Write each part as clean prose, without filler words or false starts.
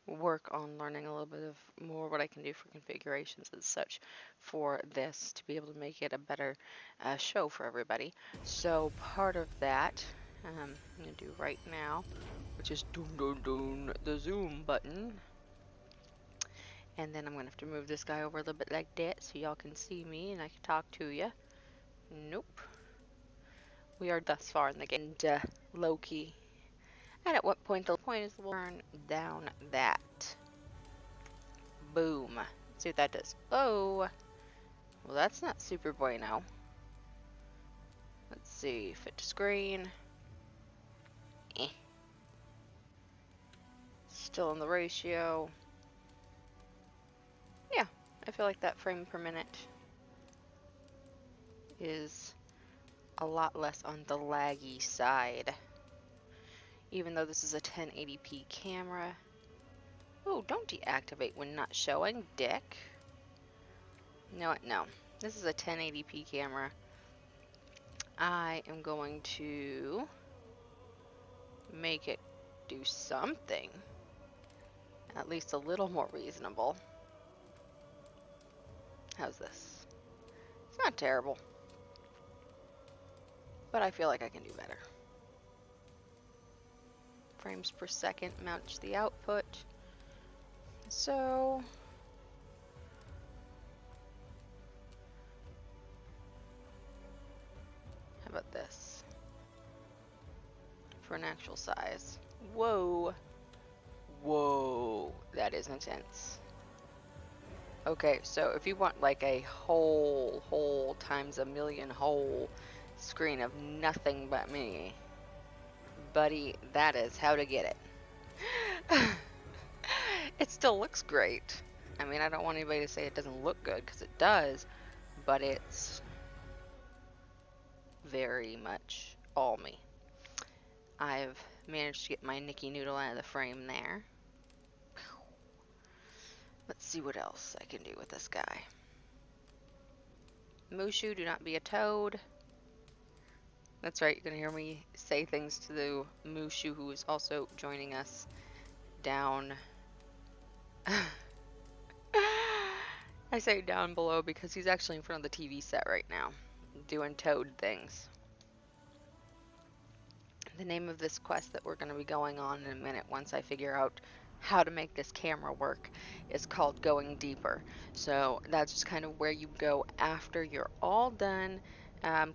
work on learning a little bit of more what I can do for configurations and such for this to be able to make it a better show for everybody. So part of that I'm going to do right now, which is the zoom button. And then I'm going to have to move this guy over a little bit like that so y'all can see me and I can talk to you. Nope. We are thus far in the game. And Loki. And at what point the point is we'll turn down that. Boom. Let's see what that does. Oh. Well, that's not super bueno. Let's see. Fit to screen. Eh. Still in the ratio. Yeah. I feel like that frame per minute is a lot less on the laggy side. Even though this is a 1080p camera. Oh, don't deactivate when not showing, dick. No, this is a 1080p camera. I am going to make it do something at least a little more reasonable. How's this? It's not terrible, but I feel like I can do better. Frames per second match the output. So how about this for an actual size? Whoa. Whoa, that is intense. Okay, so if you want like a whole times a million whole screen of nothing but me, buddy, that is how to get it. It still looks great. I mean, I don't want anybody to say it doesn't look good, because it does, but it's very much all me. I've managed to get my Nicky Noodle out of the frame there. Let's see what else I can do with this guy. Mushu, do not be a toad. That's right, you're going to hear me say things to the Mushu, who is also joining us down. I say down below because he's actually in front of the TV set right now, doing toad things. The name of this quest that we're going to be going on in a minute, once I figure out how to make this camera work, is called Going Deeper. So that's just kind of where you go after you're all done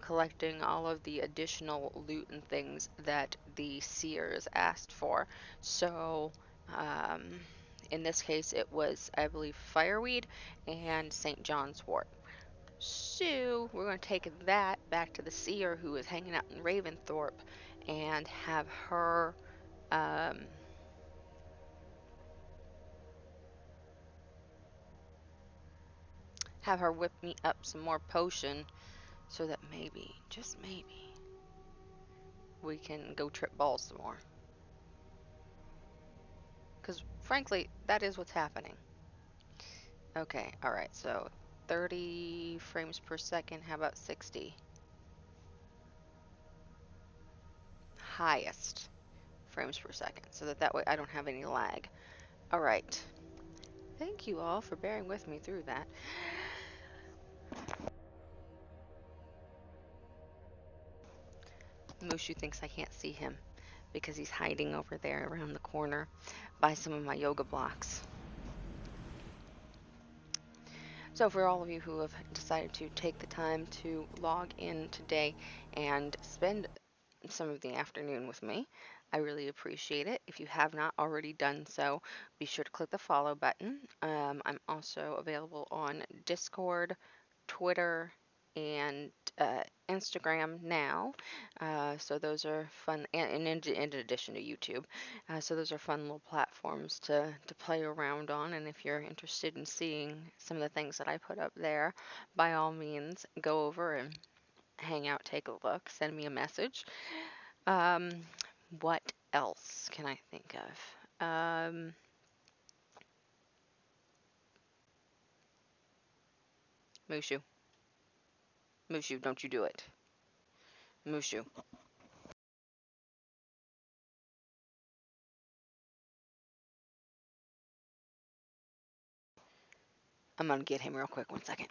collecting all of the additional loot and things that the seers asked for. So in this case it was, I believe, fireweed and St. John's wort. So we're going to take that back to the seer who is hanging out in Raventhorpe and have her whip me up some more potion so that maybe, just maybe, we can go trip balls some more. Because frankly, that is what's happening. Okay, alright, so 30 frames per second, how about 60? Highest frames per second, so that way I don't have any lag. Alright, thank you all for bearing with me through that. Mushu thinks I can't see him because he's hiding over there around the corner by some of my yoga blocks. So for all of you who have decided to take the time to log in today and spend some of the afternoon with me, I really appreciate it. If you have not already done so, be sure to click the follow button. I'm also available on Discord, Twitter, and Instagram now. So those are fun, and in addition to YouTube. So those are fun little platforms to play around on. And if you're interested in seeing some of the things that I put up there, by all means, go over and hang out, take a look, send me a message. What else can I think of? Mushu. Mushu, don't you do it. Mushu. I'm gonna get him real quick. 1 second.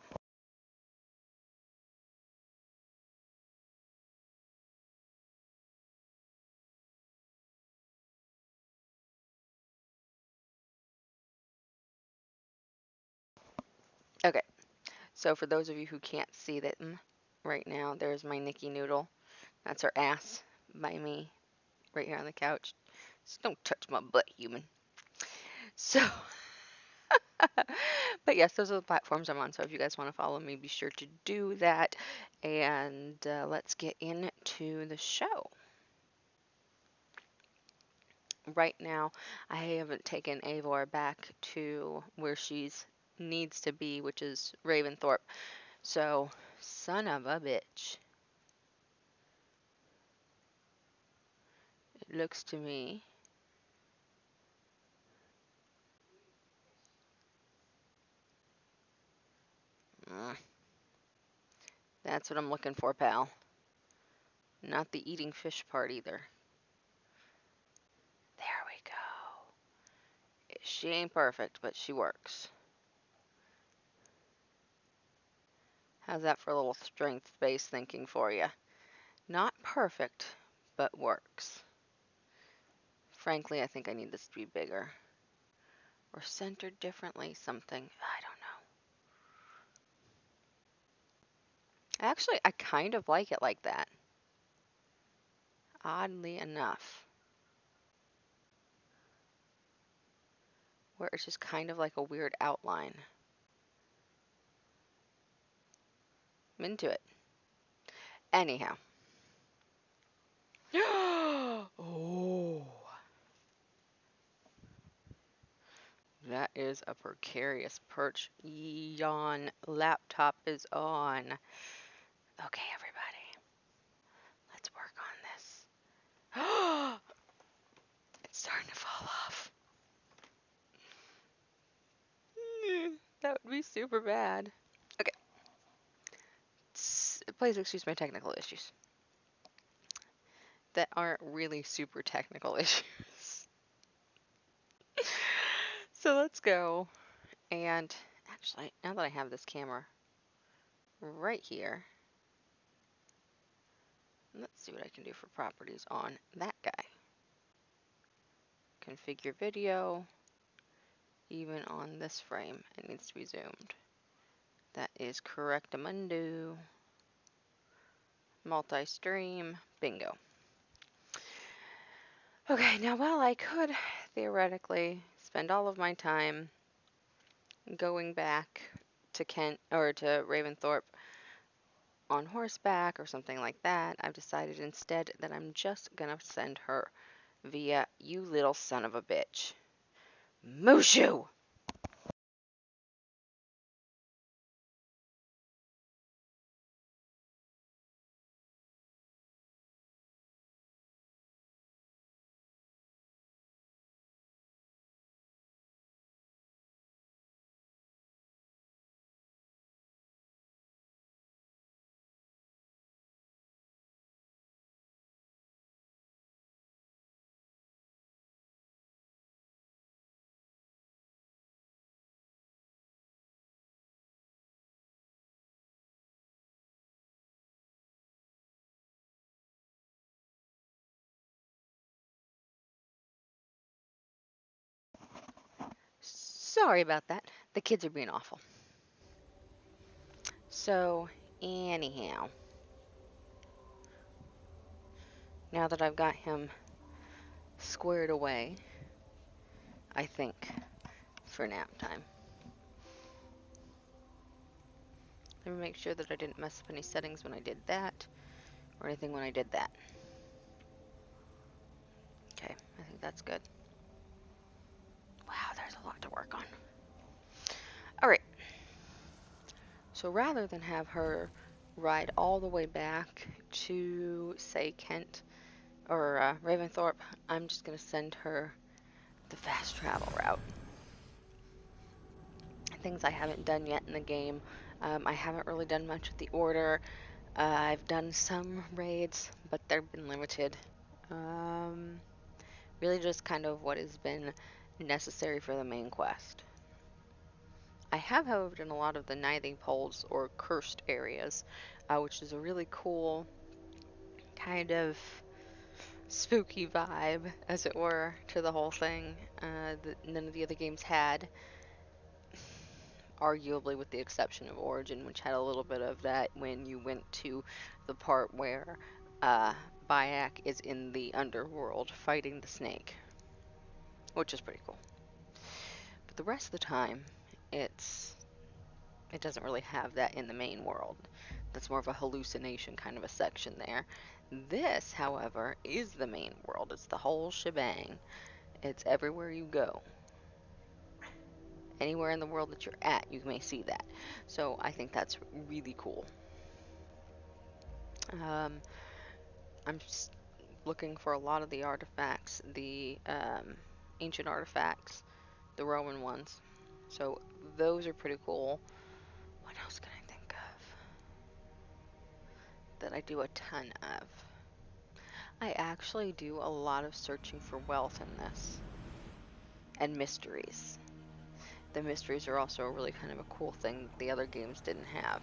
Okay, so for those of you who can't see that right now, there's my Nikki Noodle. That's her ass by me right here on the couch. So don't touch my butt, human. So, but yes, those are the platforms I'm on. So if you guys want to follow me, be sure to do that. And let's get into the show. Right now, I haven't taken Eivor back to where she's needs to be, which is Raventhorpe. So, son of a bitch. It looks to me. That's what I'm looking for, pal. Not the eating fish part either. There we go. She ain't perfect, but she works. How's that for a little strength-based thinking for you? Not perfect, but works. Frankly, I think I need this to be bigger. Or centered differently, something. I don't know. Actually, I kind of like it like that. Oddly enough. Where it's just kind of like a weird outline. I'm into it. Anyhow. Oh. That is a precarious perch. Yawn. Laptop is on. Okay, everybody. Let's work on this. It's starting to fall off. That would be super bad. Okay. Please excuse my technical issues. That aren't really super technical issues. So let's go. And actually, now that I have this camera right here, let's see what I can do for properties on that guy. Configure video. Even on this frame, it needs to be zoomed. That is correctamundo. Multi-stream. Bingo. Okay, now while I could theoretically spend all of my time going back to Kent or to Raventhorpe on horseback or something like that, I've decided instead that I'm just gonna send her via you little son of a bitch. Mushu! Sorry about that. The kids are being awful. So, anyhow, now that I've got him squared away, I think, for nap time. Let me make sure that I didn't mess up any settings when I did that, or anything when I did that. Okay, I think that's good. Wow, there's a lot to work on. Alright, so rather than have her ride all the way back to, say, Kent or Raventhorpe, I'm just going to send her the fast travel route. Things I haven't done yet in the game. I haven't really done much with the order. I've done some raids, but they've been limited. Really just kind of what has been necessary for the main quest. I have, however, done a lot of the Nithing poles or cursed areas, which is a really cool kind of spooky vibe, as it were, to the whole thing that none of the other games had, arguably with the exception of Origin, which had a little bit of that when you went to the part where Bayek is in the underworld fighting the snake, which is pretty cool. But the rest of the time, it doesn't really have that in the main world. That's more of a hallucination kind of a section there. This, however, is the main world. It's the whole shebang. It's everywhere you go. Anywhere in the world that you're at, you may see that. So I think that's really cool. I'm just looking for a lot of the artifacts, the ancient artifacts, the Roman ones. So those are pretty cool. What else can I think of that I do a ton of? I actually do a lot of searching for wealth in this, and mysteries. The mysteries are also a really kind of a cool thing that the other games didn't have.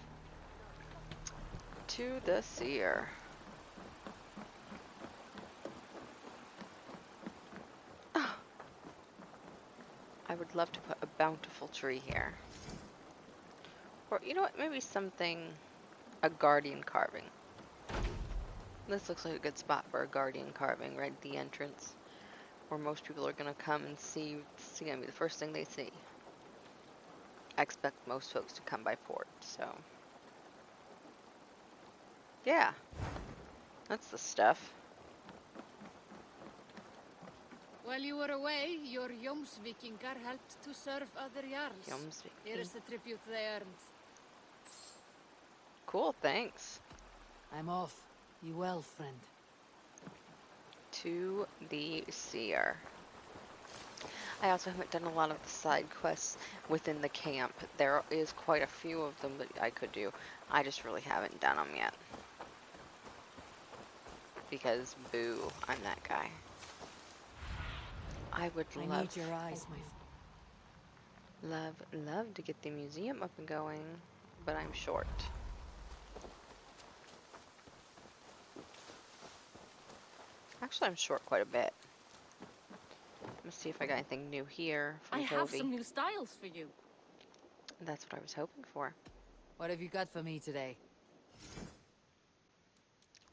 To the seer. Oh, I would love to put a bountiful tree here. Or, you know what, maybe something, a guardian carving. This looks like a good spot for a guardian carving, right at the entrance, where most people are going to come and see. It's going to be the first thing they see. I expect most folks to come by port, so. Yeah, that's the stuff. While you were away, your Jomsvikingar helped to serve other Jarls. Here is the tribute they earned. Cool, thanks. I'm off. You well, friend. To the seer. I also haven't done a lot of the side quests within the camp. There is quite a few of them that I could do. I just really haven't done them yet. Because, boo, I'm that guy. I would love... I need your eyes, my friend. Love to get the museum up and going, but I'm short. Actually, I'm short quite a bit. Let's see if I got anything new here from Toby. I have some new styles for you. That's what I was hoping for. What have you got for me today?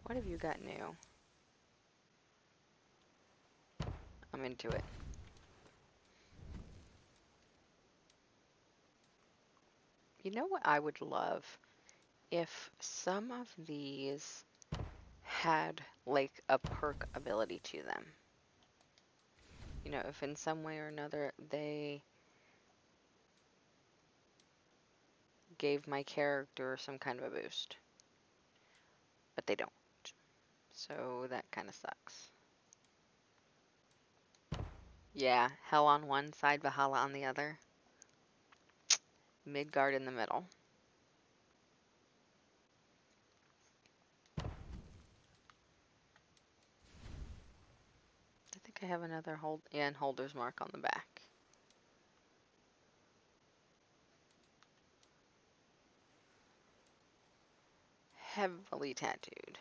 What have you got new? I'm into it. You know what I would love? If some of these had like a perk ability to them. You know, if in some way or another they gave my character some kind of a boost. But they don't. So that kind of sucks. Yeah, Hell on one side, Valhalla on the other. Midgard in the middle. I think I have another and holder's mark on the back. Heavily tattooed.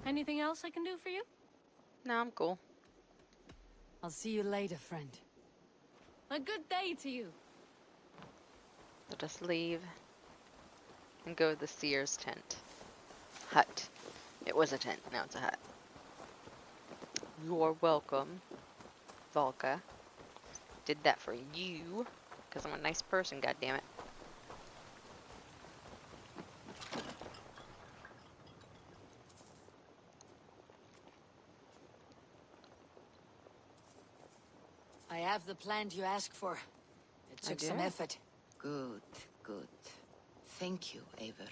Anything else I can do for you? No, I'm cool. I'll see you later, friend. A good day to you. Let us leave and go to the seer's tent. Hut. It was a tent, now it's a hut. You're welcome, Volka. Did that for you, because I'm a nice person, goddammit. I have the plant you asked for. It took some effort. Good, good. Thank you, Eivor.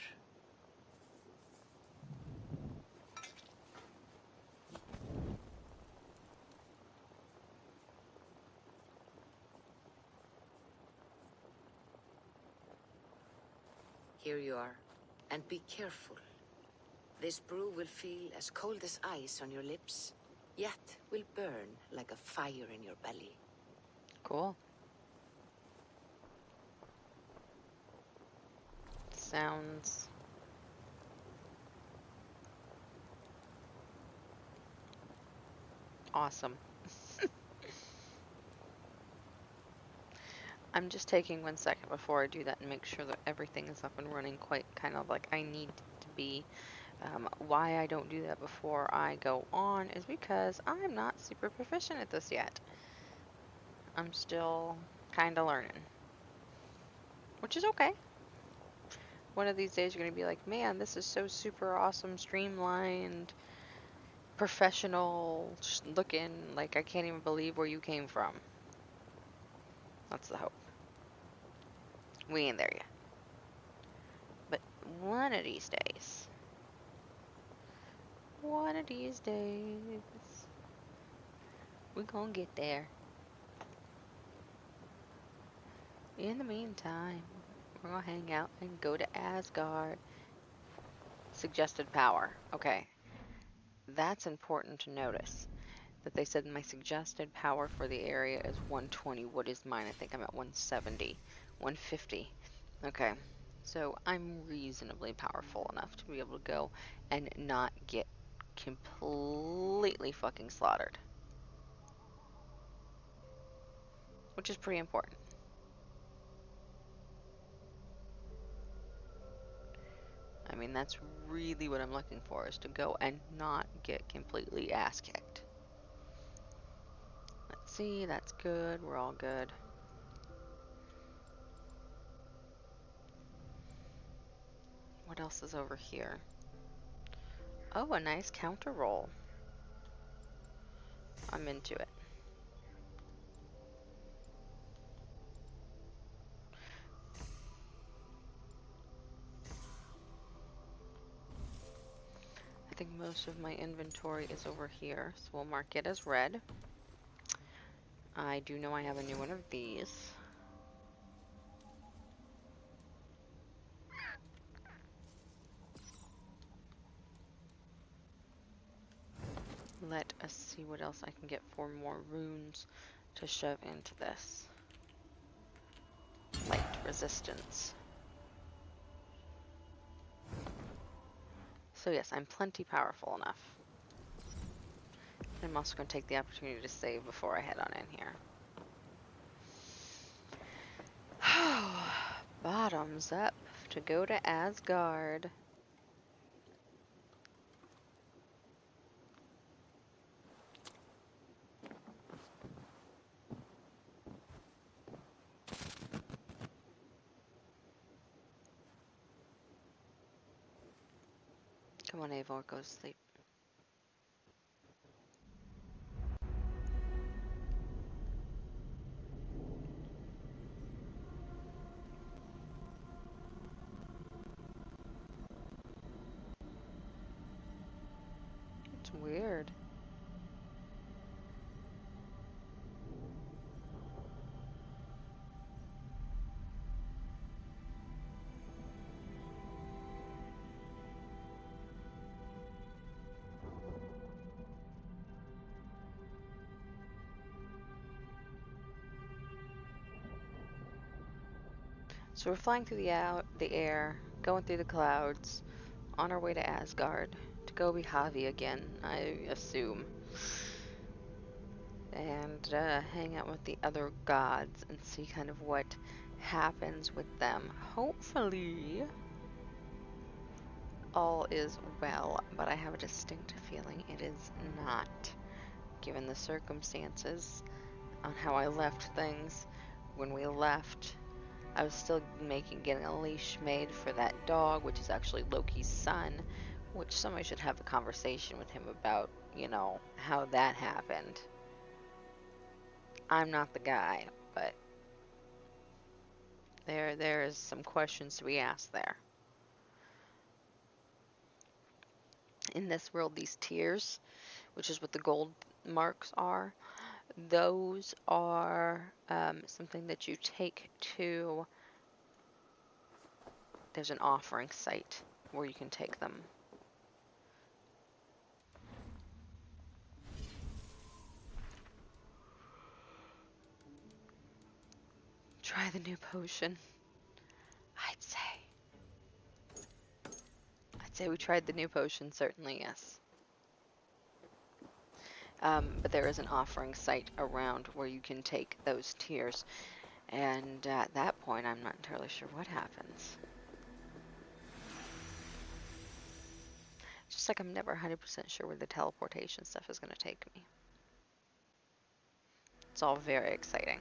Here you are. And be careful. This brew will feel as cold as ice on your lips, yet will burn like a fire in your belly. Cool. Sounds awesome. I'm just taking 1 second before I do that and make sure that everything is up and running quite kind of like I need to be. Why I don't do that before I go on is because I'm not super proficient at this yet. I'm still kind of learning, which is okay. One of these days you're going to be like, man, this is so super awesome, streamlined, professional looking, like I can't even believe where you came from. That's the hope. We ain't there yet. But one of these days, we gonna get there. In the meantime, we're gonna hang out and go to Asgard. Suggested power. Okay, that's important to notice. That they said my suggested power for the area is 120. What is mine? I think I'm at 170. 150. Okay, so I'm reasonably powerful enough to be able to go and not get completely fucking slaughtered. Which is pretty important. I mean, that's really what I'm looking for, is to go and not get completely ass kicked. Let's see, that's good. We're all good. What else is over here? Oh, a nice counter roll. I'm into it. I think most of my inventory is over here, so we'll mark it as red. I do know I have a new one of these. Let us see what else I can get for more runes to shove into this. Light resistance. So yes, I'm plenty powerful enough. I'm also going to take the opportunity to save before I head on in here. Bottoms up to go to Asgard. Come on, Eivor, go to sleep. It's weird. So we're flying through the air, going through the clouds, on our way to Asgard to go be Havi again, I assume, and hang out with the other gods and see kind of what happens with them. Hopefully, all is well, but I have a distinct feeling it is not, given the circumstances on how I left things. When we left, I was still getting a leash made for that dog, which is actually Loki's son, which somebody should have a conversation with him about, you know, how that happened. I'm not the guy, but there's some questions to be asked there. In this world, these tiers, which is what the gold marks are, those are something that you take to, there's an offering site where you can take them. Try the new potion. I'd say we tried the new potion, certainly, yes. But there is an offering site around where you can take those tiers. And at that point, I'm not entirely sure what happens. Just like I'm never 100% sure where the teleportation stuff is going to take me. It's all very exciting.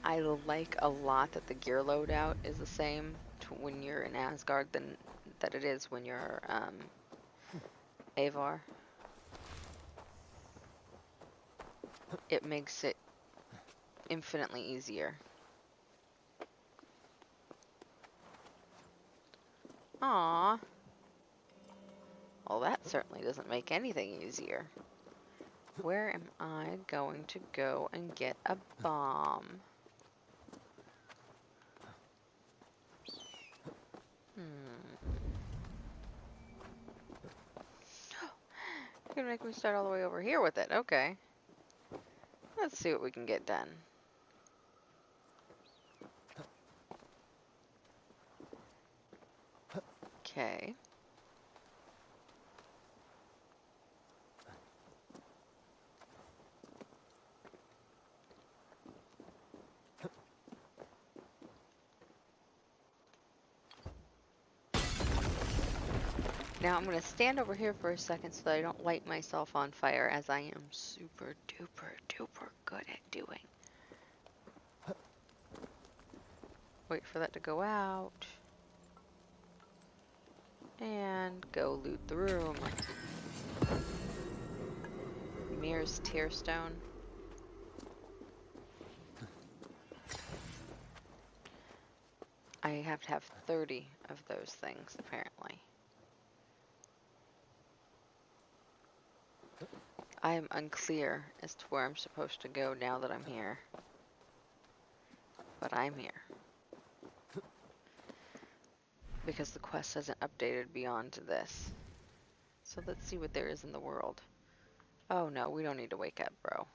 I like a lot that the gear loadout is the same when you're in Asgard than that it is when you're Avar. It makes it infinitely easier. Aww. Well, that certainly doesn't make anything easier. Where am I going to go and get a bomb? You're gonna make me start all the way over here with it. Okay. Let's see what we can get done. Okay. Now I'm going to stand over here for a second so that I don't light myself on fire, as I am super duper duper good at doing. Wait for that to go out. And go loot the room. Mirror's Tearstone. I have to have 30 of those things, apparently. I am unclear as to where I'm supposed to go now that I'm here. But I'm here. Because the quest hasn't updated beyond this. So let's see what there is in the world. Oh no, we don't need to wake up, bro.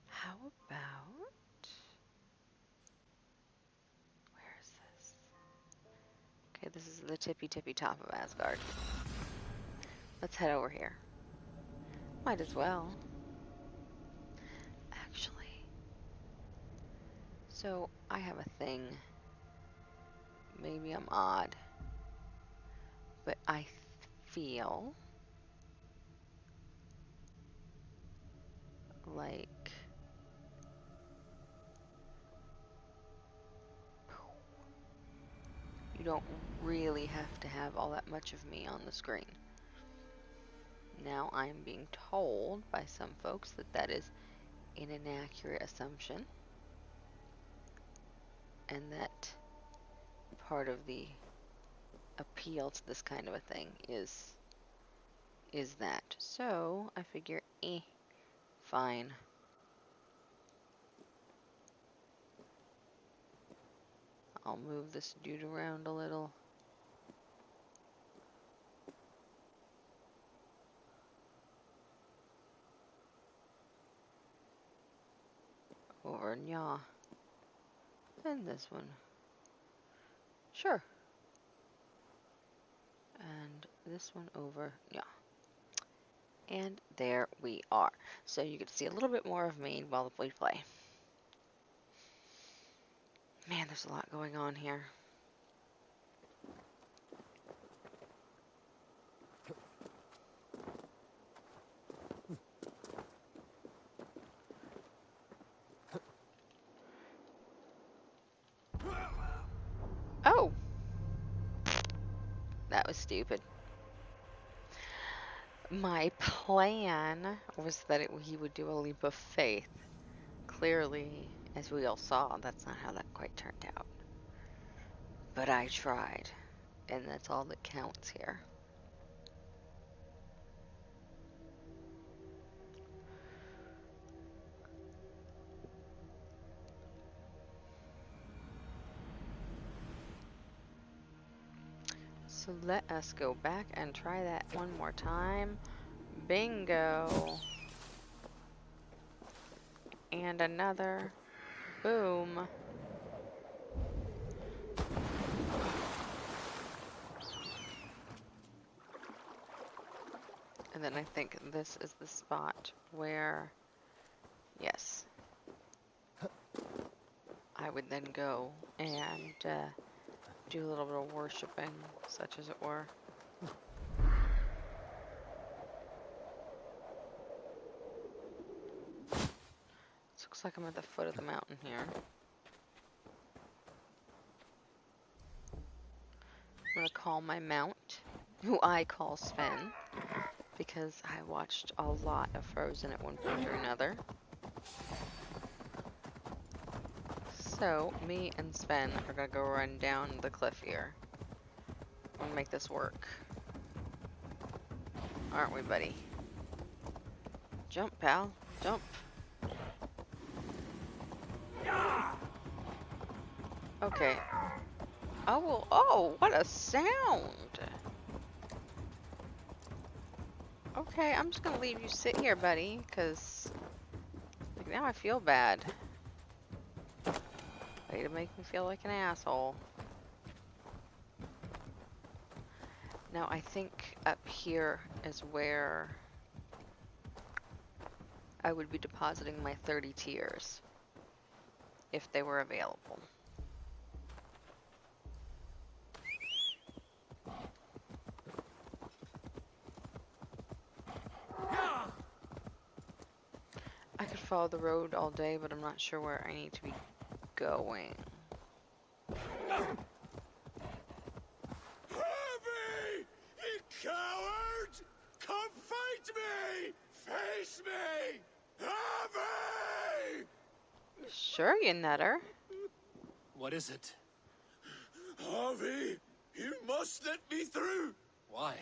How about... Where is this? Okay, this is the tippy top of Asgard. Let's head over here. Might as well. Actually. So, I have a thing. Maybe I'm odd. But I feel like you don't really have to have all that much of me on the screen. Now I'm being told by some folks that that is an inaccurate assumption, and that part of the appeal to this kind of a thing is that. So I figure, fine. I'll move this dude around a little. Or nya. And this one. Sure. And this one over, yeah. And there we are. So you get to see a little bit more of me while we play. Man, there's a lot going on here. Oh! That was stupid. My plan was that he would do a leap of faith. Clearly, as we all saw, that's not how that quite turned out. But I tried, and that's all that counts here. So let us go back and try that one more time. Bingo! And another. Boom. And then I think this is the spot where, yes, I would then go and do a little bit of worshiping, such as it were. This looks like I'm at the foot of the mountain here. I'm going to call my mount, who I call Sven, because I watched a lot of Frozen at one point or another. So, me and Sven are going to go run down the cliff here. I'm going to make this work. Aren't we, buddy? Jump, pal. Jump. Okay. Oh, well, oh, what a sound. Okay, I'm just going to leave you sit here, buddy, because like, now I feel bad. Way to make me feel like an asshole. Now, I think up here is where I would be depositing my 30 tears, if they were available. I could follow the road all day, but I'm not sure where I need to be going. Havi! You coward! Come fight me! Face me! Havi! Sure, you nutter. What is it? Havi, you must let me through! Why?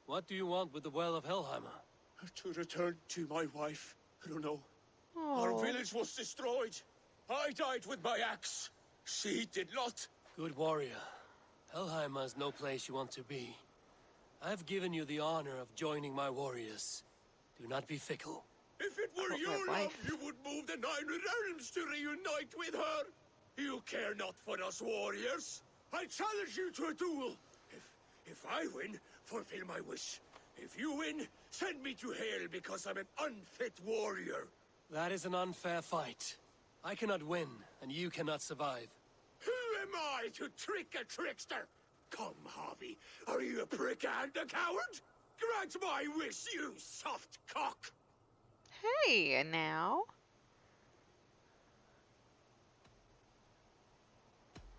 What do you want with the Well of Helheimer? To return to my wife. I don't know. Our Oh, village was destroyed. I died with my axe. She did not. Good warrior. Helheimer is no place you want to be. I've given you the honor of joining my warriors. Do not be fickle. If it were Oh, your my love, wife. you would move the 9 realms to reunite with her. You care not for us warriors. I challenge you to a duel. If I win, fulfill my wish. If you win, send me to hell because I'm an unfit warrior. That is an unfair fight. I cannot win, and you cannot survive. Who am I to trick a trickster? Come, Havi. Are you a prick and a coward? Grant my wish, you soft cock. hey, now.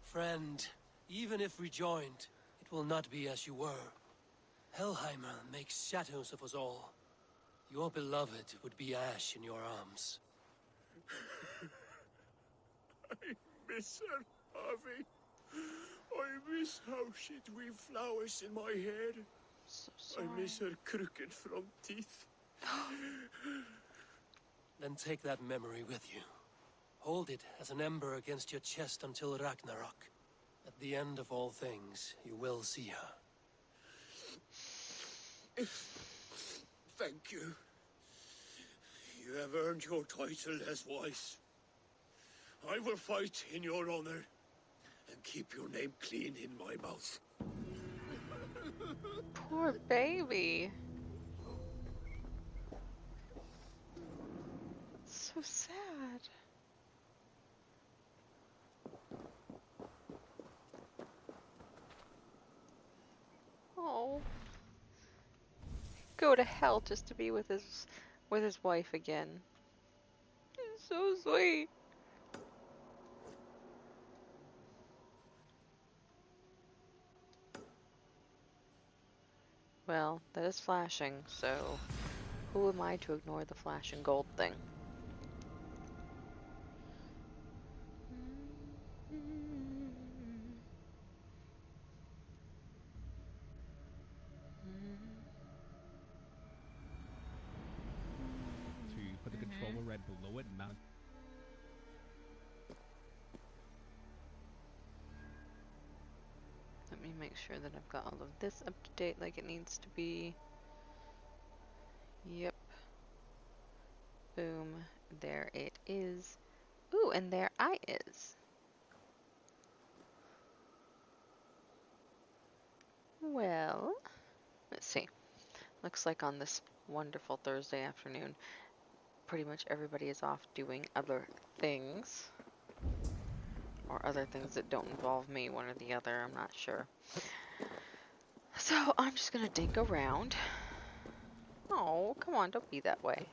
Friend, even if rejoined, it will not be as you were. Helheimer makes shadows of us all. Your beloved would be ash in your arms. I miss her, Havi. I miss how she'd weave flowers in my hair. So sorry. I miss her crooked front teeth. Then take that memory with you. Hold it as an ember against your chest until Ragnarok. At the end of all things, you will see her. Thank you. You have earned your title as wise. I will fight in your honor and keep your name clean in my mouth. Poor baby. So sad. Oh. Go to hell just to be with his wife again. It's so sweet. Well, that is flashing, so who am I to ignore the flashing gold thing? To put the controller right below it and mount. Let me make sure that I've got all of this up to date like it needs to be. Yep. Boom. there it is. Ooh, and there I is. Well, let's see. Looks like on this wonderful Thursday afternoon, pretty much everybody is off doing other things. Or other things that don't involve me, one or the other, I'm not sure. So I'm just gonna dink around. Oh, come on, don't be that way.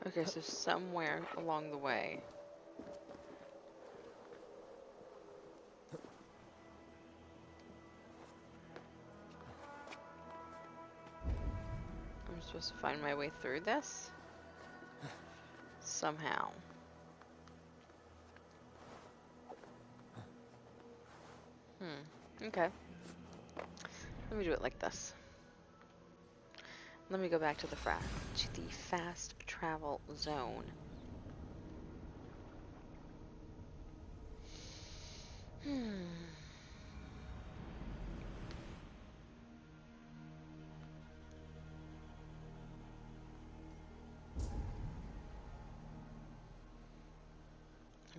Okay, so somewhere along the way. I'm supposed to find my way through this? Somehow. Okay. Let me do it like this. Let me go back to the fast travel zone. I'm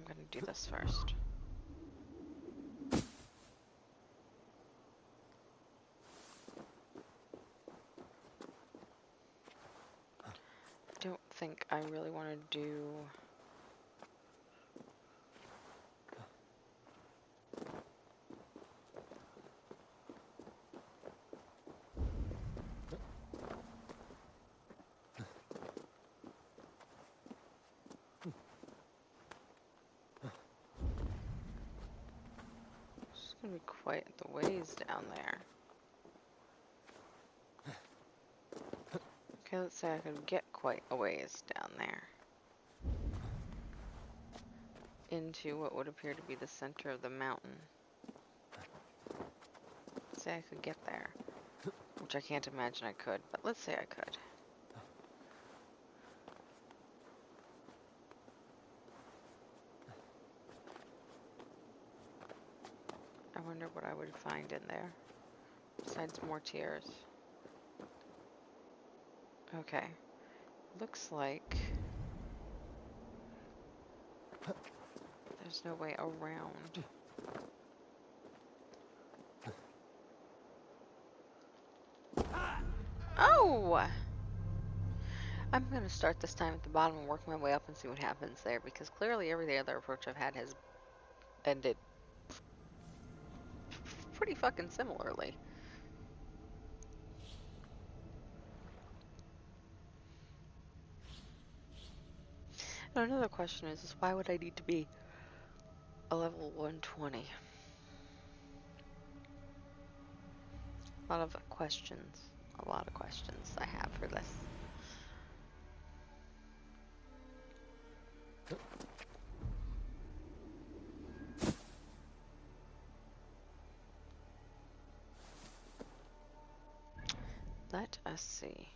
gonna do this first. I don't think I really want to do... It's gonna be quite the ways down there. Okay, let's say I could get quite a ways down there. Into what would appear to be the center of the mountain. Let's say I could get there. Which I can't imagine I could, but let's say I could. I wonder what I would find in there. Besides more tears. Okay. Looks like there's no way around. Oh! I'm gonna start this time at the bottom and work my way up and see what happens there, because clearly every other approach I've had has ended pretty fucking similarly. And another question is why would I need to be a level 120? A lot of questions. A lot of questions I have for this. Let us see.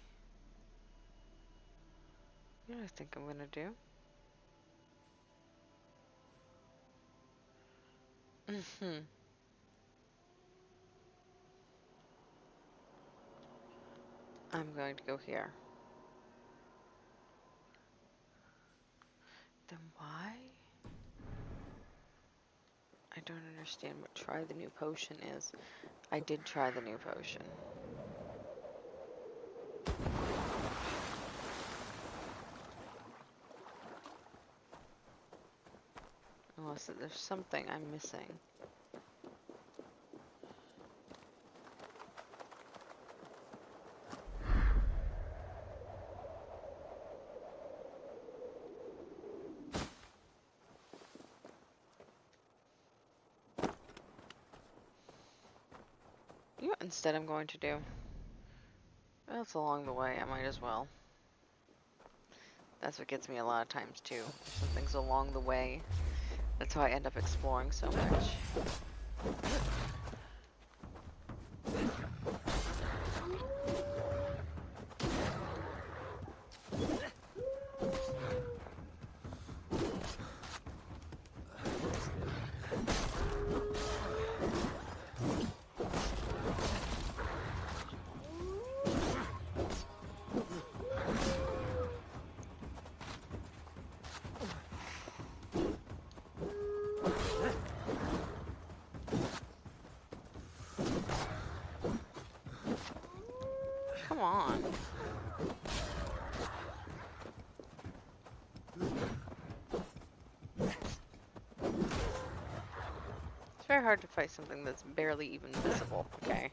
What do I think I'm gonna do? I'm going to go here. Then why? I don't understand what try the new potion is. I did try the new potion. Unless there's something I'm missing. You know what instead I'm going to do? Well, it's along the way, I might as well. That's what gets me a lot of times too. Something's along the way. That's how I end up exploring so much. Come on. It's very hard to fight something that's barely even visible, okay?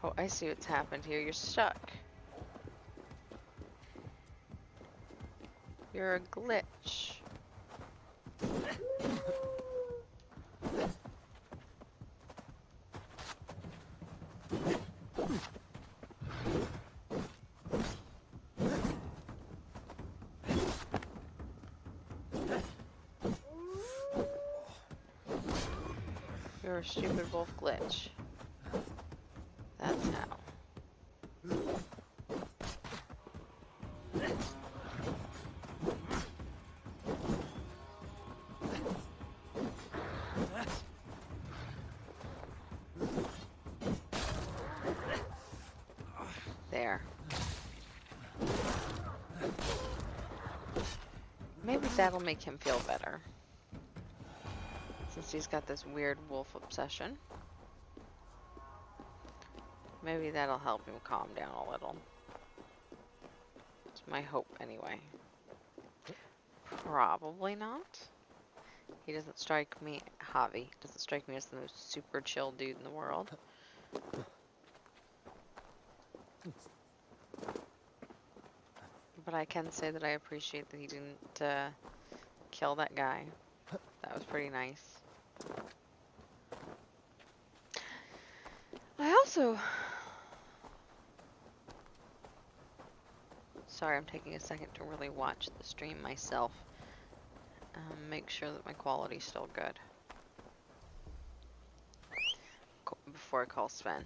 Oh, I see what's happened here. You're stuck. You're a glitch. You're a stupid wolf glitch. That's how. There. Maybe that'll make him feel better. Since he's got this weird wolf obsession. Maybe that'll help him calm down a little. It's my hope anyway. Probably not. He doesn't strike me, Havi, doesn't strike me as the most super chill dude in the world. But I can say that I appreciate that he didn't kill that guy. That was pretty nice. I also... Sorry, I'm taking a second to really watch the stream myself. Make sure that my quality's still good. Before I call Sven.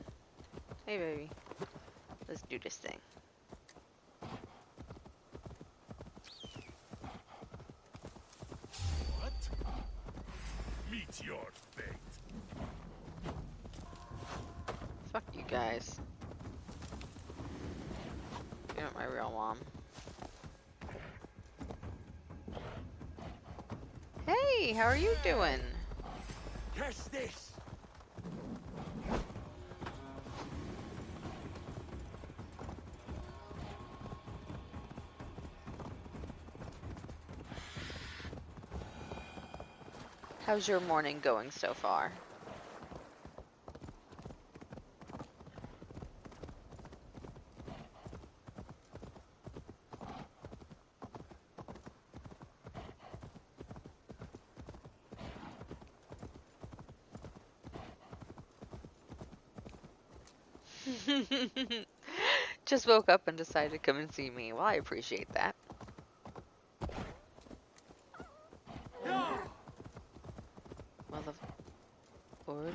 Hey baby, let's do this thing. What? Meet your fate. Fuck you guys. You're not my real mom. Hey, how are you doing? Catch this. How's your morning going so far? Just woke up and decided to come and see me. Well, I appreciate that. Well, the order?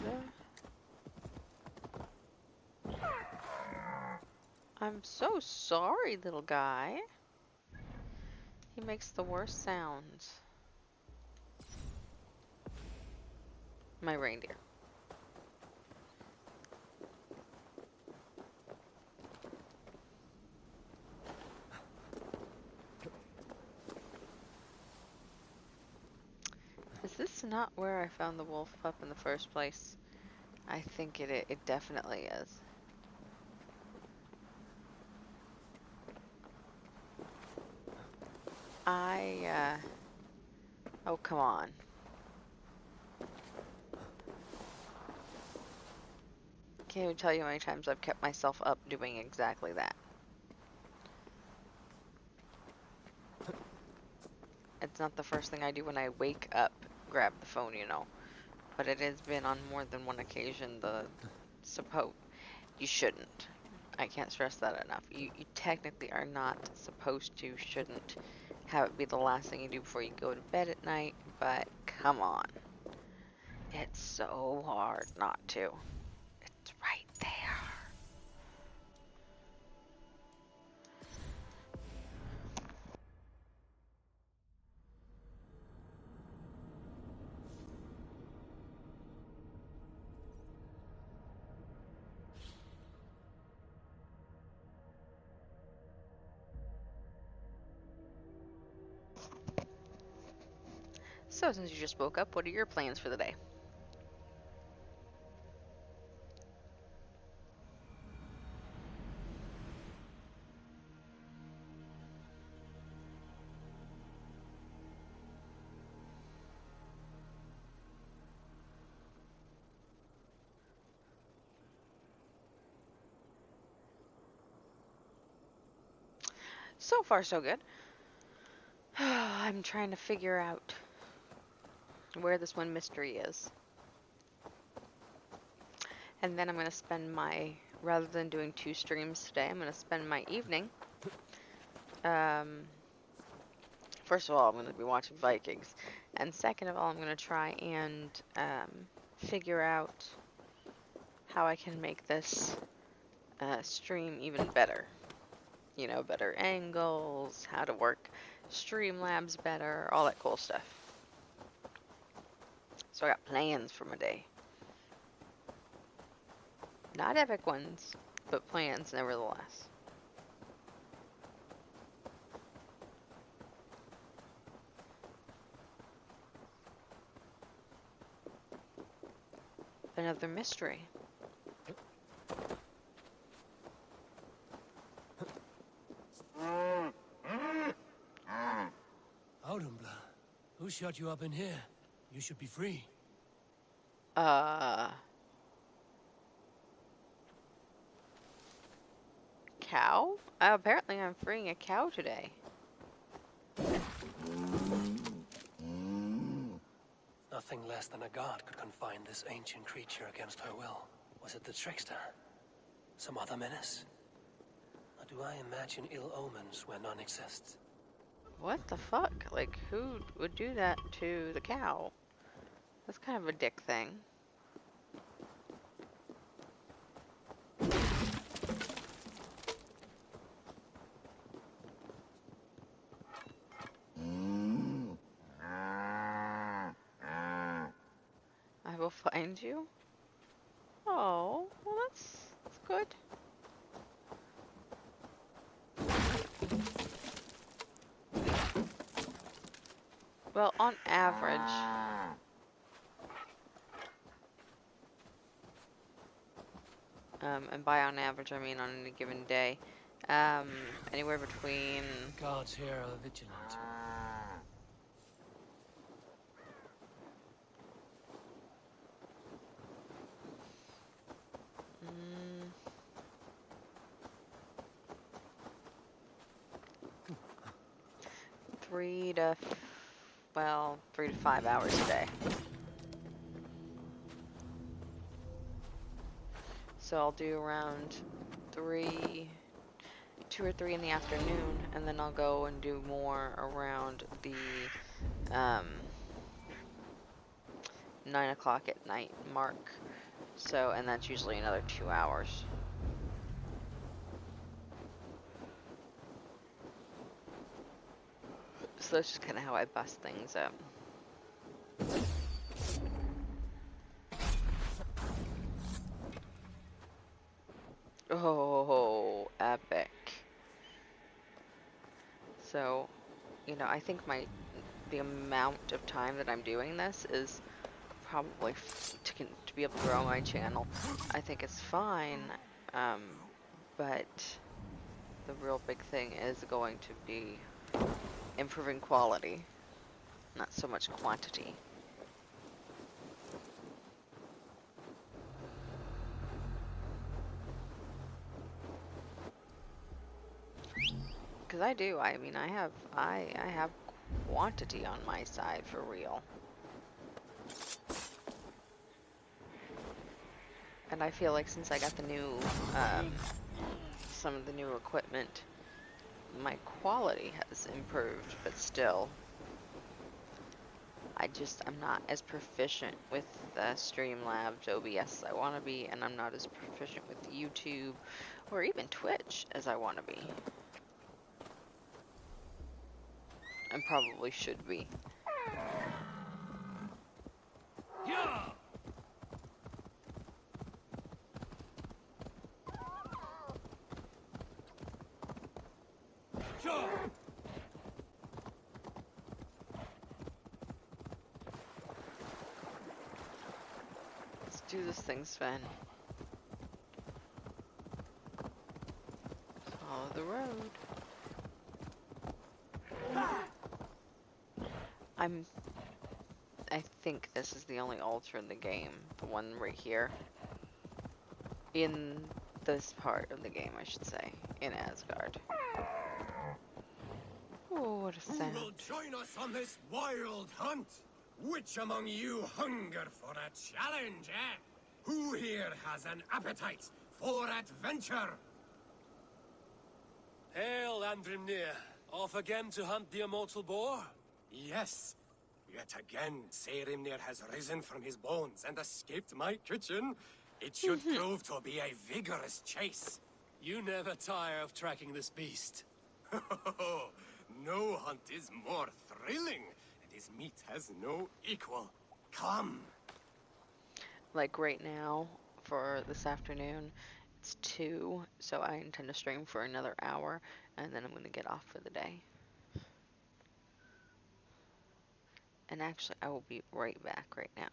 I'm so sorry, little guy. He makes the worst sounds. My reindeer. Is this not where I found the wolf pup in the first place? I think it definitely is. Oh, come on. Can't even tell you how many times I've kept myself up doing exactly that. It's not the first thing I do when I wake up, grab the phone, you know. But it has been on more than one occasion you shouldn't. I can't stress that enough. You technically are not supposed to, shouldn't have it be the last thing you do before you go to bed at night, but come on. It's so hard not to. It's right there. So, since you just woke up, what are your plans for the day? So far, so good. I'm trying to figure out where this one mystery is. And then I'm going to spend rather than doing 2 streams today, I'm going to spend my evening. First of all, I'm going to be watching Vikings. And second of all, I'm going to try and figure out how I can make this stream even better. You know, better angles, how to work Streamlabs better, all that cool stuff. So I got plans for my day. Not epic ones, but plans nevertheless. Another mystery. Audumbla, who shut you up in here? You should be free. Cow? Apparently I'm freeing a cow today. Nothing less than a god could confine this ancient creature against her will. Was it the trickster? Some other menace? Or do I imagine ill omens where none exist? What the fuck? Like, who would do that to the cow? That's kind of a dick thing. I will find you. Oh, well that's good. Well, on average, and by on average I mean on any given day, anywhere between The gods here are vigilant. 3 to 5 hours a day. So I'll do around 2 or 3 in the afternoon, and then I'll go and do more around the 9 o'clock at night mark. So, and that's usually another 2 hours. So that's just kind of how I bust things up. Oh, epic. So, you know, I think the amount of time that I'm doing this is probably to be able to grow my channel. I think it's fine, but the real big thing is going to be improving quality, not so much quantity. Because I mean, I have quantity on my side for real. And I feel like since I got the new, some of the new equipment, my quality has improved, but still, I'm not as proficient with Streamlabs OBS as I want to be, and I'm not as proficient with YouTube or even Twitch as I want to be. And probably should be. Yeah! Sure. Let's do this thing, Sven. Follow the road. I think this is the only altar in the game. The one right here. In this part of the game, I should say. In Asgard. Oh, what a Who sound. will join us on this wild hunt? Which among you hunger for a challenge, eh? Who here has an appetite for adventure? Hail, Andrimnir. Off again to hunt the immortal boar? Yes. Yet again, Serimnir has risen from his bones and escaped my kitchen. It should prove to be a vigorous chase. You never tire of tracking this beast. No hunt is more thrilling, and his meat has no equal. Come. Like right now, for this afternoon, it's 2, so I intend to stream for another hour, and then I'm going to get off for the day. And actually, I will be right back right now.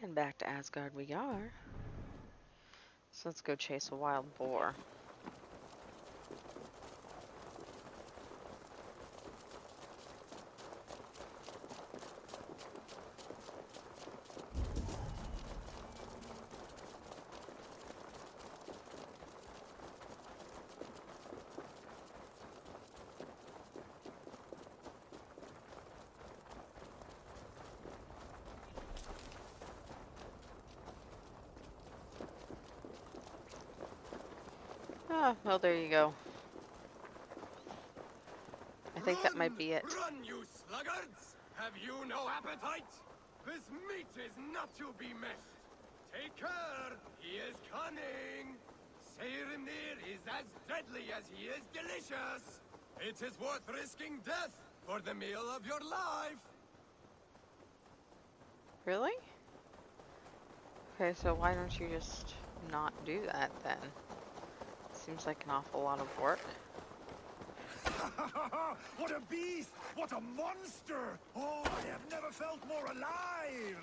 And back to Asgard we are. So let's go chase a wild boar. Ah, well, there you go. I think that might Run! be it. Run, you sluggards! Have you no appetite? This meat is not to be missed. Take care! He is cunning! Seerimnir is as deadly as he is delicious! It is worth risking death for the meal of your life! Really? Okay, so why don't you just not do that then? Seems like an awful lot of work. What a beast! What a monster! Oh, I have never felt more alive!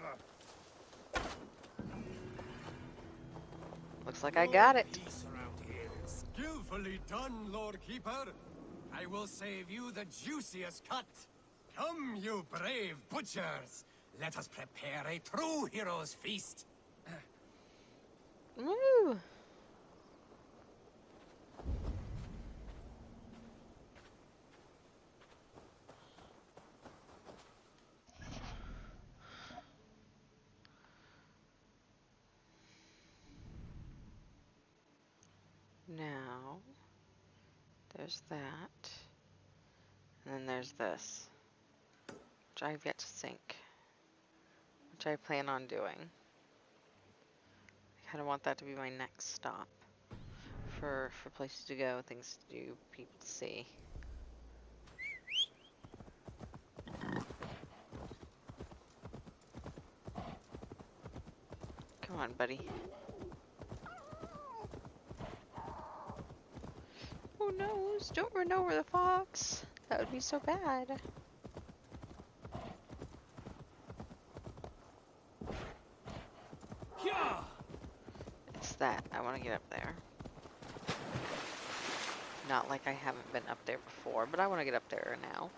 Looks like I got it. Peace around here. Skillfully done, Lord Keeper. I will save you the juiciest cut. Come, you brave butchers. Let us prepare a true hero's feast. Woo! Now, there's that. And then there's this, which I've yet to sync, which I plan on doing. I kind of want that to be my next stop for places to go, things to do, people to see. Come on, buddy. Oh no, don't run over the fox. That would be so bad. It's that. I want to get up there. Not like I haven't been up there before, but I want to get up there now.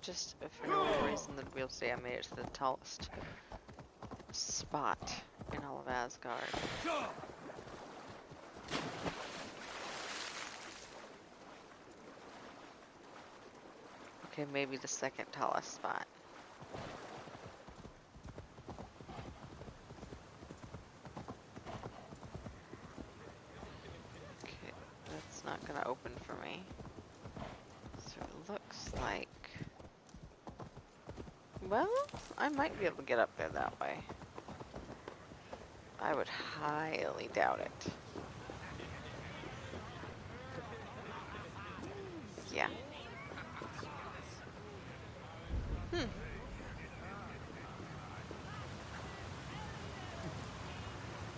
Just for no other reason than we'll see I made it to the tallest spot in all of Asgard. Okay, maybe the second tallest spot. Okay, that's not gonna open for me. So it looks like... Well, I might be able to get up there that way. I would highly doubt it. Yeah.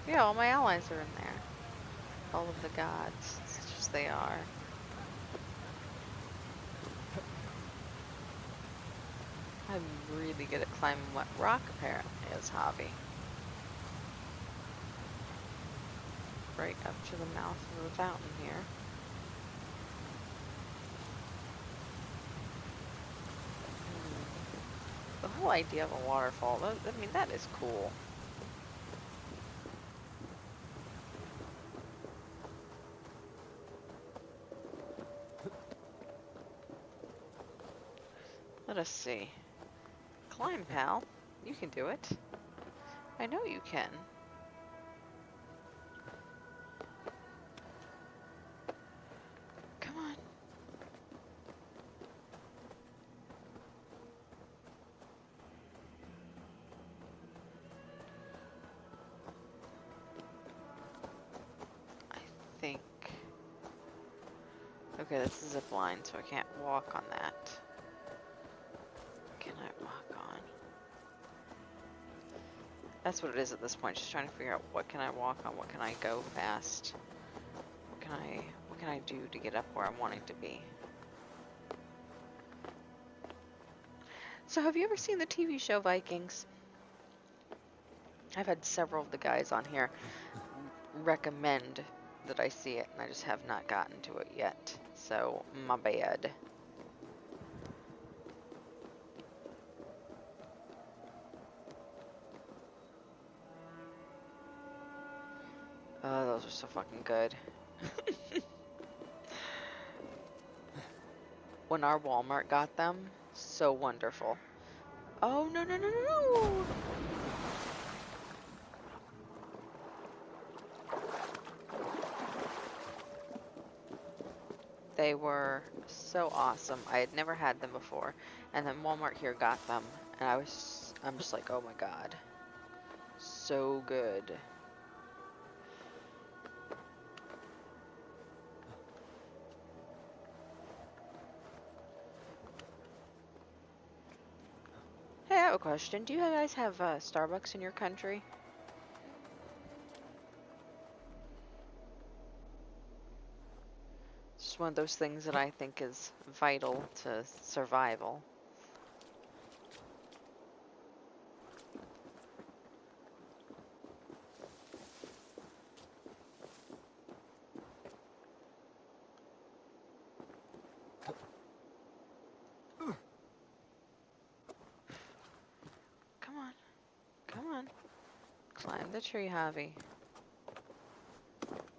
Yeah, all my allies are in there. All of the gods, such as they are. I'm really good at climbing wet rock, apparently, as Havi. Right up to the mouth of the fountain here. The whole idea of a waterfall, I mean, that is cool. Let us see. Climb, pal. You can do it. I know you can. Come on. I think... Okay, this is a zip line, so I can't walk on that. Can I walk on? That's what it is at this point, just trying to figure out what can I walk on, what can I go fast, what can I do to get up where I'm wanting to be. So have you ever seen the TV show Vikings? I've had several of the guys on here recommend that I see it, and I just have not gotten to it yet, so my bad. Oh, those are so fucking good. when our Walmart got them. So wonderful. Oh, no, no, no, no, no! They were so awesome. I had never had them before. And then Walmart here got them. And I'm just like, oh my god. So good. Hey, I have a question. Do you guys have Starbucks in your country? It's one of those things that I think is vital to survival. Come on. Come on. Climb the tree, Javi.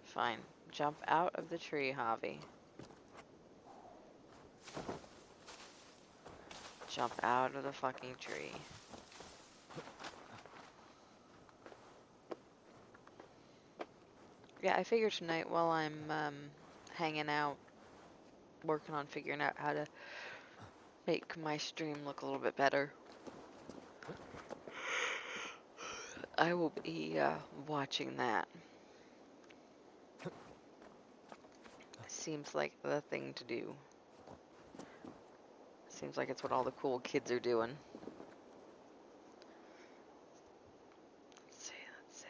Fine. Jump out of the tree, Javi. Jump out of the fucking tree. Yeah, I figured tonight while I'm hanging out, working on figuring out how to make my stream look a little bit better, I will be watching that. Seems like the thing to do. Seems like it's what all the cool kids are doing. Let's see, let's see.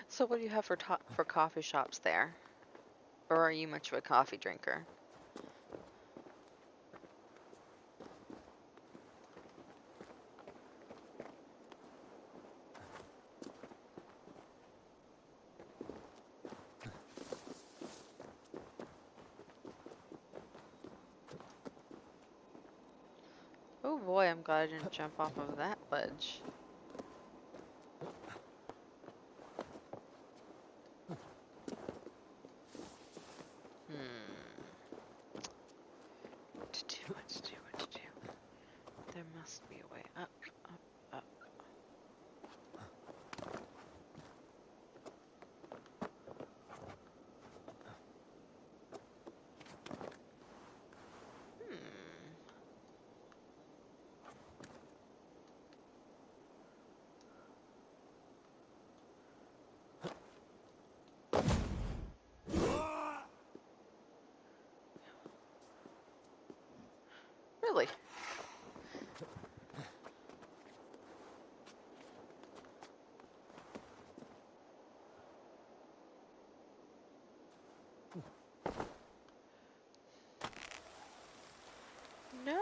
So what do you have for coffee shops there? Or are you much of a coffee drinker? Oh boy, I'm glad I didn't jump off of that ledge. What to do, what to do, what to do. There must be a way up, up, up. Really? No!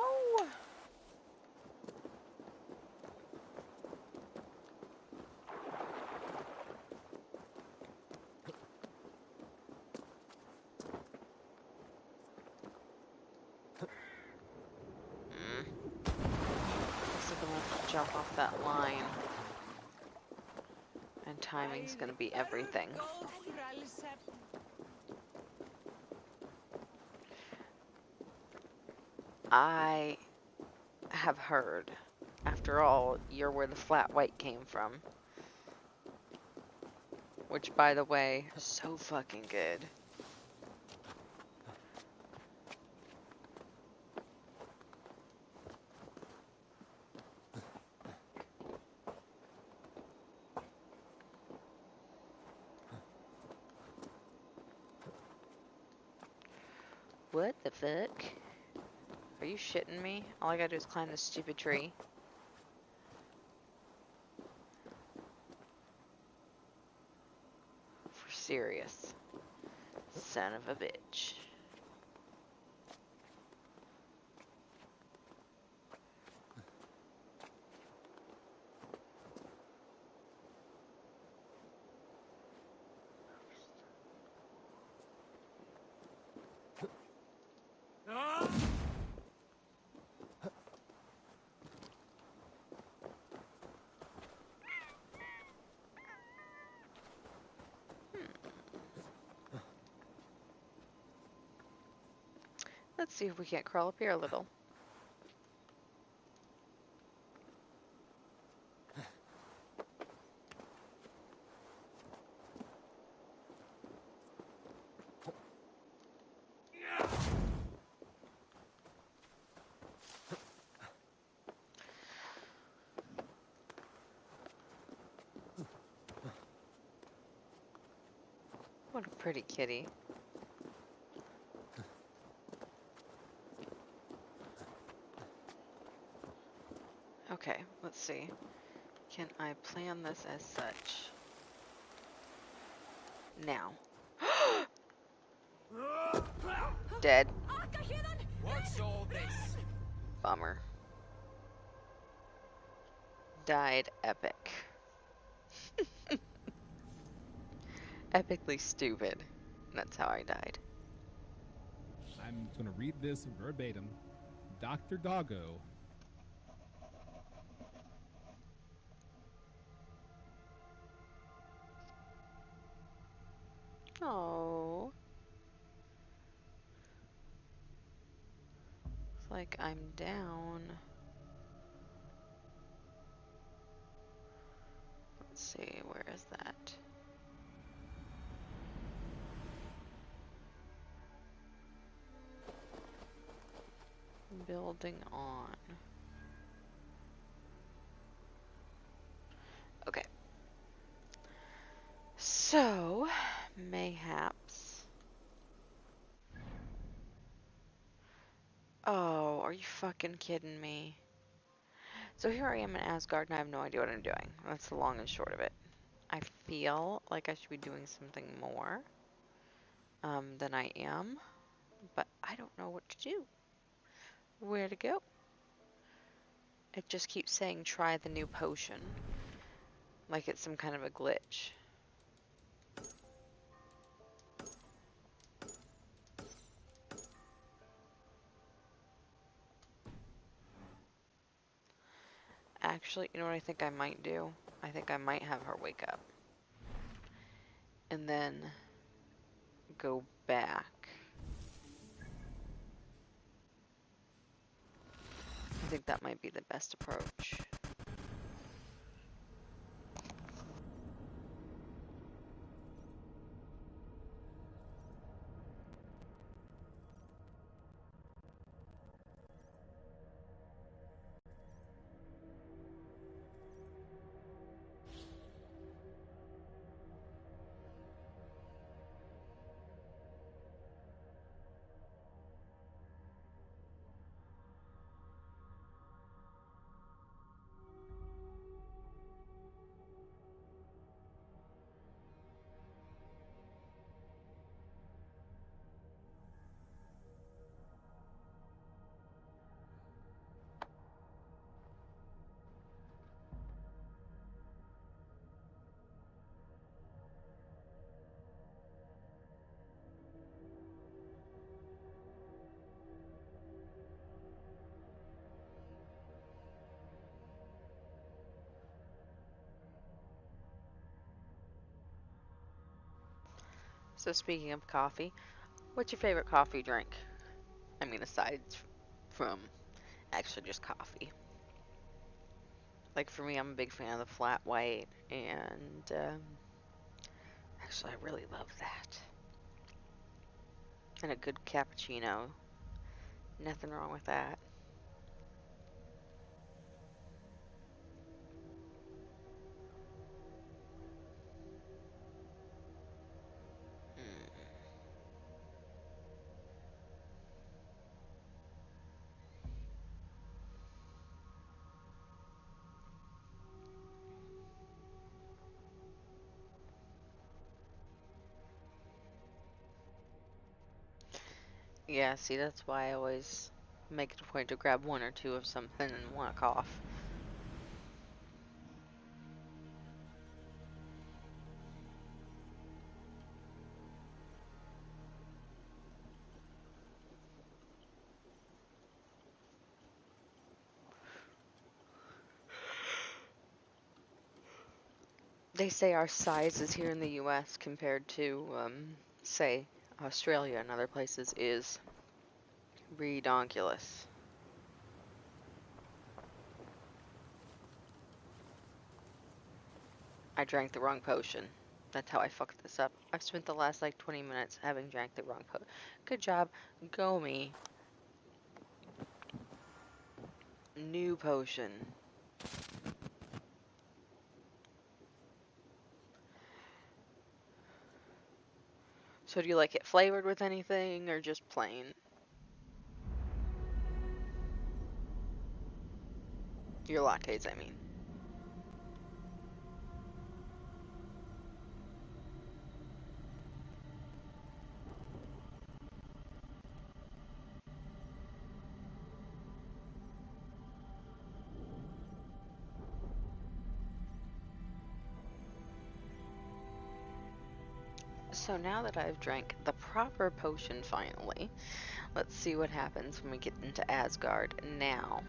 Looks like I'm gonna have to jump off that line. And timing's gonna be everything. I have heard, after all, you're where the flat white came from. Which, by the way, so fucking good. What the fuck? Are you shitting me? All I gotta do is climb this stupid tree. For serious. Son of a bitch. Let's see if we can't crawl up here a little. What a pretty kitty. Okay, let's see. Can I plan this as such? Now. Dead. What's all this? Bummer. Died epic. Epically stupid. That's how I died. I'm just gonna read this verbatim. Dr. Doggo. Oh. It's like I'm down. Let's see, where is that? Building on. Okay. So, mayhaps. Oh, are you fucking kidding me? So here I am in Asgard and I have no idea what I'm doing. That's the long and short of it. I feel like I should be doing something more than I am, but I don't know what to do. Where to go? It just keeps saying try the new potion. Like it's some kind of a glitch. Actually, you know what I think I might do? I think I might have her wake up. And then go back. I think that might be the best approach. So speaking of coffee, what's your favorite coffee drink? I mean, aside from actually just coffee. Like for me, I'm a big fan of the flat white, and actually I really love that. And a good cappuccino. Nothing wrong with that. Mm. Yeah, see, that's why I always make it a point to grab one or two of something and walk off. They say our sizes here in the US compared to, say, Australia and other places is Redonkulous. I drank the wrong potion. That's how I fucked this up. I've spent the last like 20 minutes having drank the wrong potion. Good job. Go me. New potion. So do you like it flavored with anything or just plain? Your lattes, I mean. So now that I've drank the proper potion finally, let's see what happens when we get into Asgard now.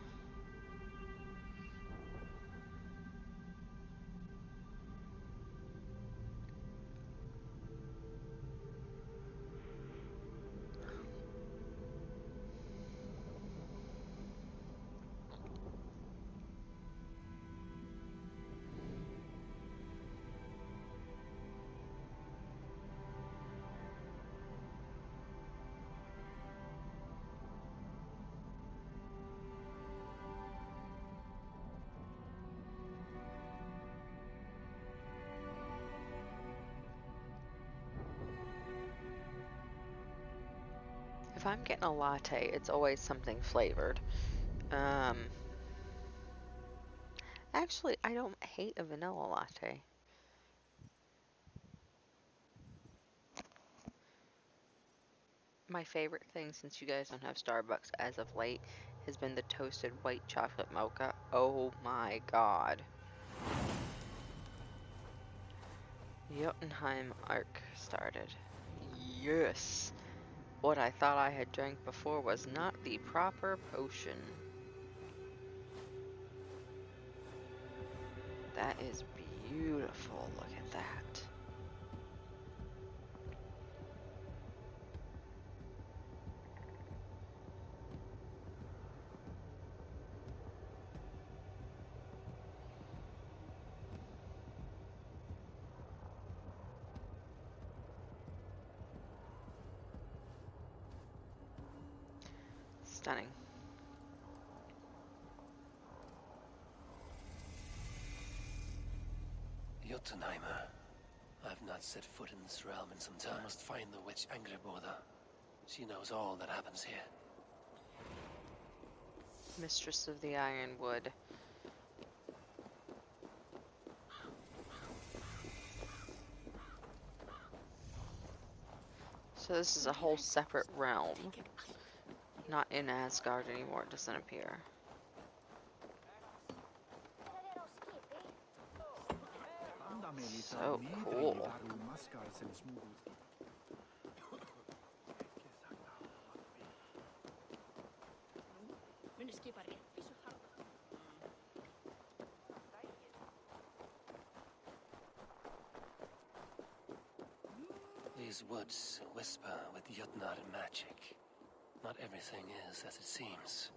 If I'm getting a latte, it's always something flavored. Actually, I don't hate a vanilla latte. My favorite thing, since you guys don't have Starbucks as of late, has been the toasted white chocolate mocha. Oh my god. Jotunheim arc started. Yes! What I thought I had drank before was not the proper potion. That is beautiful. Look at that. Stunning. Jotunheimer. I've not set foot in this realm in some time. I must find the witch Angrboda. She knows all that happens here. Mistress of the Ironwood. So this is a whole separate realm. Not in Asgard anymore, it doesn't appear. So cool. These woods whisper with Jotnar magic. Not everything is as it seems.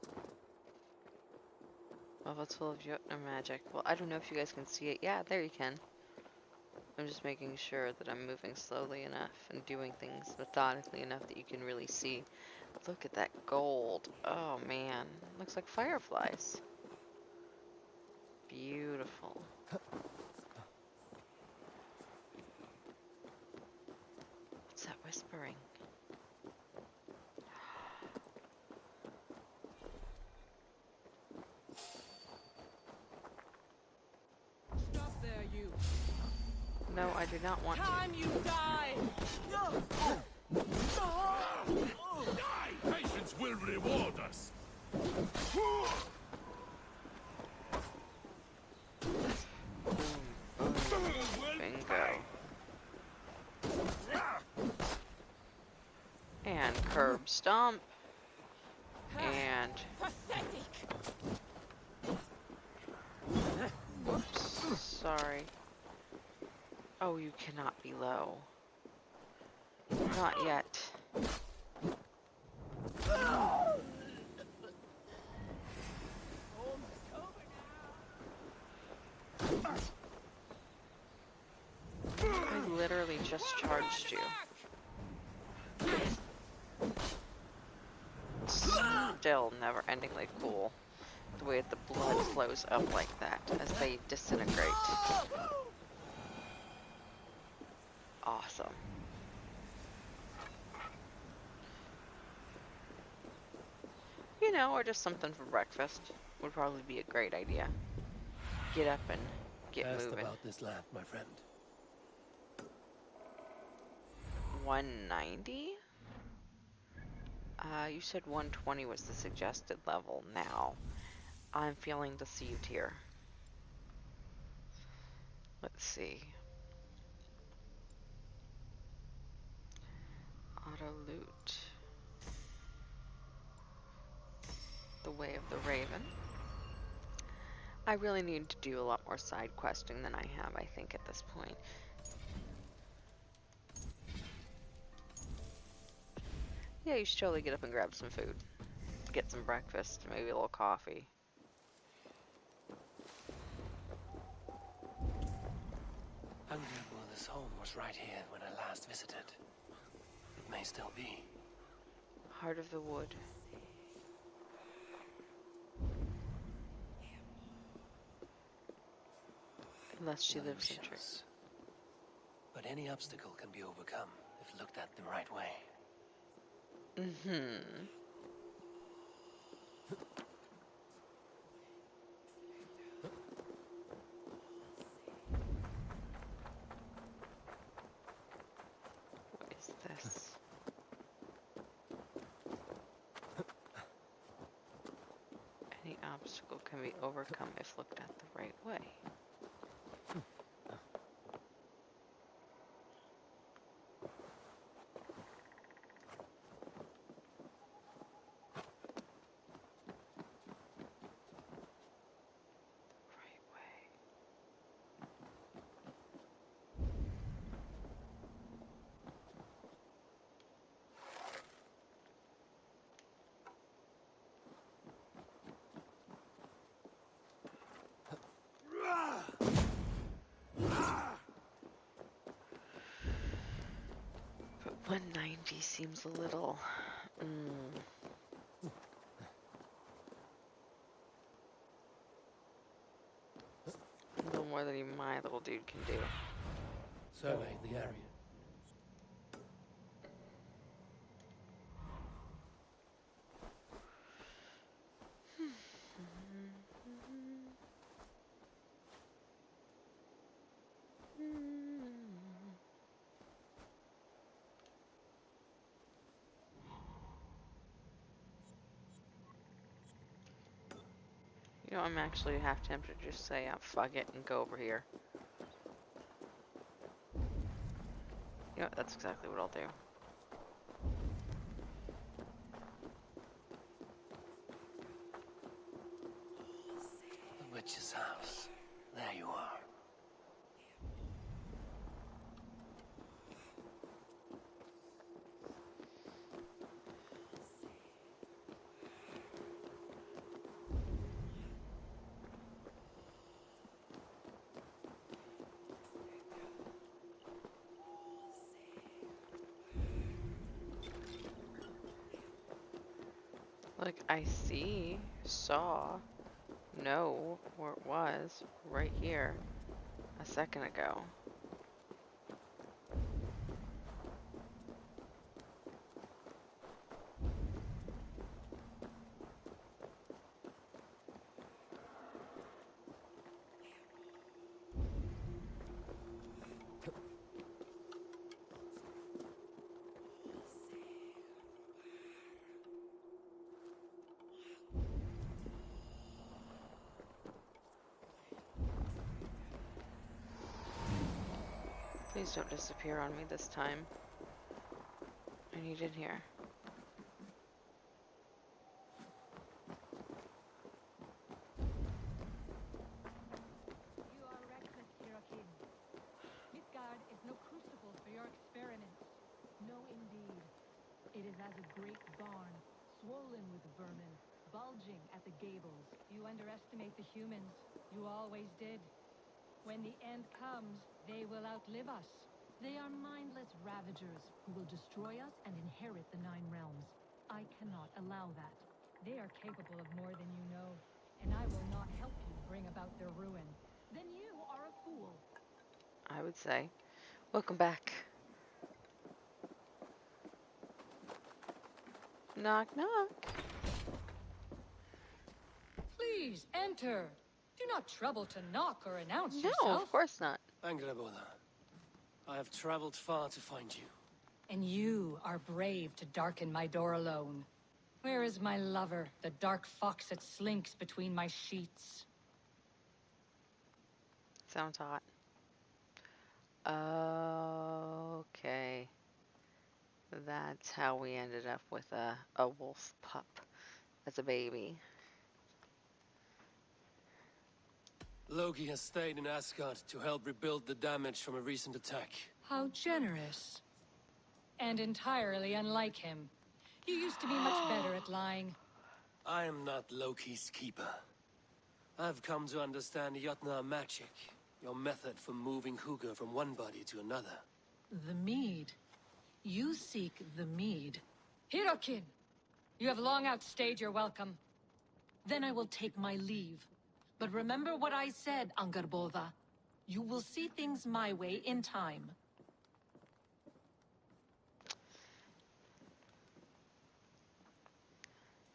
Well, it's full of Jotnar magic. Well, I don't know if you guys can see it. Yeah, there you can. I'm just making sure that I'm moving slowly enough and doing things methodically enough that you can really see. Look at that gold. Oh man, looks like fireflies. Beautiful. What's that whispering? Stop there, you. No, I do not want to. Time you die! Die! Patience will reward us! Bingo. And curb stomp. And Pathetic! oops, sorry. Oh, you cannot be low. Not yet. just charged you. Still never-endingly cool. The way the blood flows up like that as they disintegrate. Awesome. You know, or just something for breakfast would probably be a great idea. Get up and get Asked moving. about this land, my friend. 190? You said 120 was the suggested level now. I'm feeling deceived here. Let's see. Auto loot. The Way of the Raven. I really need to do a lot more side questing than I have, I think, at this point. Yeah, you should totally get up and grab some food. Get some breakfast, maybe a little coffee. This home was right here when I last visited. It may still be. Heart of the Wood. Unless she lives in tricks. But any obstacle can be overcome if looked at the right way. Mm-hmm. What is this? Any obstacle can be overcome if looked at the right way. But 190 seems a little... A little more than even my little dude can do. Survey the area. You know, I'm actually half tempted to just say, fuck it, and go over here. You know what, that's exactly what I'll do. The witch's house. There you are. Like, I saw, know where it was, right here, a second ago. Please don't disappear on me this time. I need in here. You are reckless, Hirokin. Midgard is no crucible for your experiments. No, indeed. It is as a great barn, swollen with vermin, bulging at the gables. You underestimate the humans. You always did. When the end comes, they will outlive us. They are mindless ravagers who will destroy us and inherit the Nine Realms. I cannot allow that. They are capable of more than you know, and I will not help you bring about their ruin. Then you are a fool. I would say. Welcome back. Knock, knock. Please enter. Do not trouble to knock or announce No, of yourself. course not. Angreboda, I have traveled far to find you. And you are brave to darken my door alone. Where is my lover, the dark fox that slinks between my sheets? Sounds hot. Okay. That's how we ended up with a wolf pup as a baby. Loki has stayed in Asgard to help rebuild the damage from a recent attack. How generous. And entirely unlike him. You used to be much better at lying. I am not Loki's keeper. I've come to understand Jotnar magic, your method for moving Hugr from one body to another. The mead. You seek the mead. Hirokin! You have long outstayed your welcome. Then I will take my leave. But remember what I said, Angrboda. You will see things my way in time.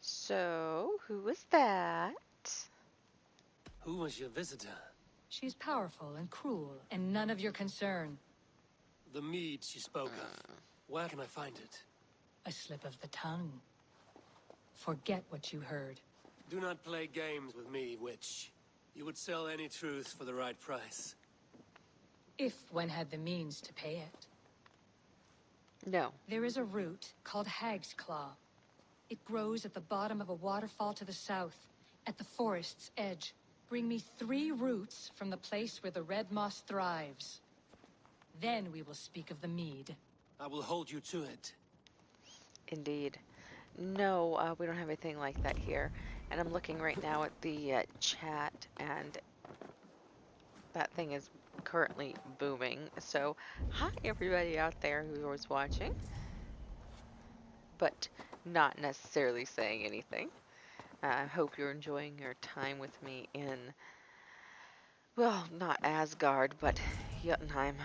So, who was that? Who was your visitor? She's powerful and cruel, and none of your concern. The mead she spoke of. Where can I find it? A slip of the tongue. Forget what you heard. Do not play games with me, witch. You would sell any truth for the right price. If one had the means to pay it. No. There is a root called Hag's Claw. It grows at the bottom of a waterfall to the south, at the forest's edge. Bring me 3 roots from the place where the red moss thrives. Then we will speak of the mead. I will hold you to it. Indeed. No, we don't have anything like that here. And I'm looking right now at the chat, and that thing is currently booming. So, hi everybody out there who was watching, but not necessarily saying anything. I hope you're enjoying your time with me in, well, not Asgard, but Jotunheim.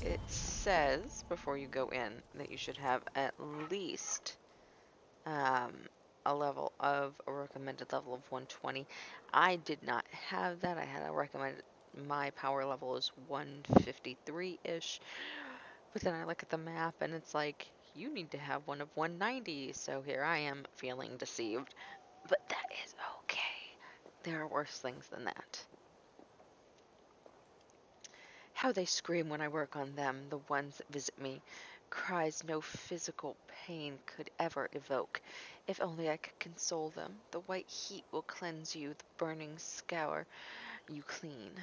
It says, before you go in, that you should have at least a recommended level of 120. I did not have that. I had a recommended, my power level is 153-ish. But then I look at the map and it's like, you need to have one of 190. So here I am feeling deceived. But that is okay. There are worse things than that. How they scream when I work on them, the ones that visit me. Cries no physical pain could ever evoke. If only I could console them. The white heat will cleanse you, the burning scour you clean.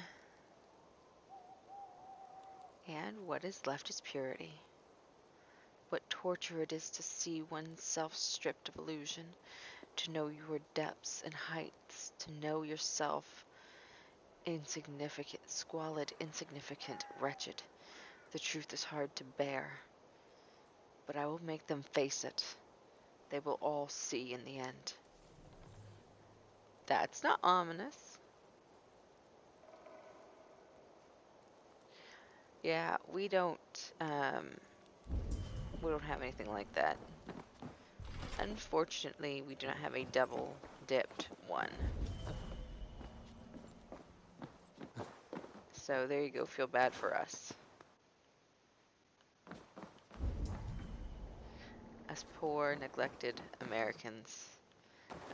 And what is left is purity. What torture it is to see oneself stripped of illusion, to know your depths and heights, to know yourself insignificant, squalid, insignificant, wretched. The truth is hard to bear, but I will make them face it. They will all see in the end. That's not ominous. Yeah, we don't have anything like that. Unfortunately, we do not have a double dipped one. So there you go, feel bad for us. As poor, neglected Americans,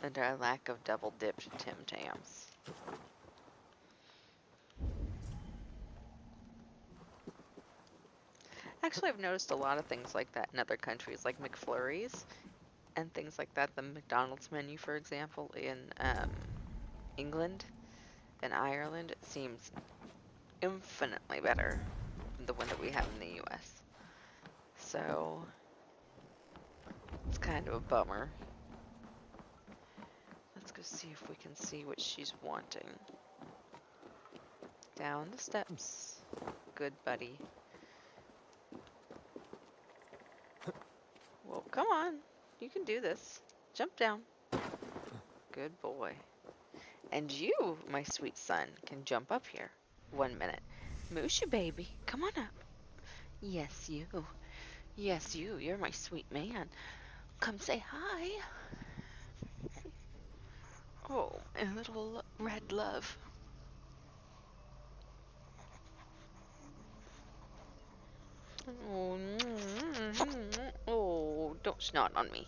and our lack of double dipped Tim Tams. Actually, I've noticed a lot of things like that in other countries, like McFlurries and things like that. The McDonald's menu, for example, in England and Ireland, it seems infinitely better than the one that we have in the US. So, it's kind of a bummer. Let's go see if we can see what she's wanting. Down the steps. Good buddy. Well, come on. You can do this. Jump down. Good boy. And you, my sweet son, can jump up here. 1 minute. Mooshu baby, come on up. Yes, you. Yes, you. You're my sweet man. Come say hi. Oh, my little red love. Oh, oh, don't snot on me.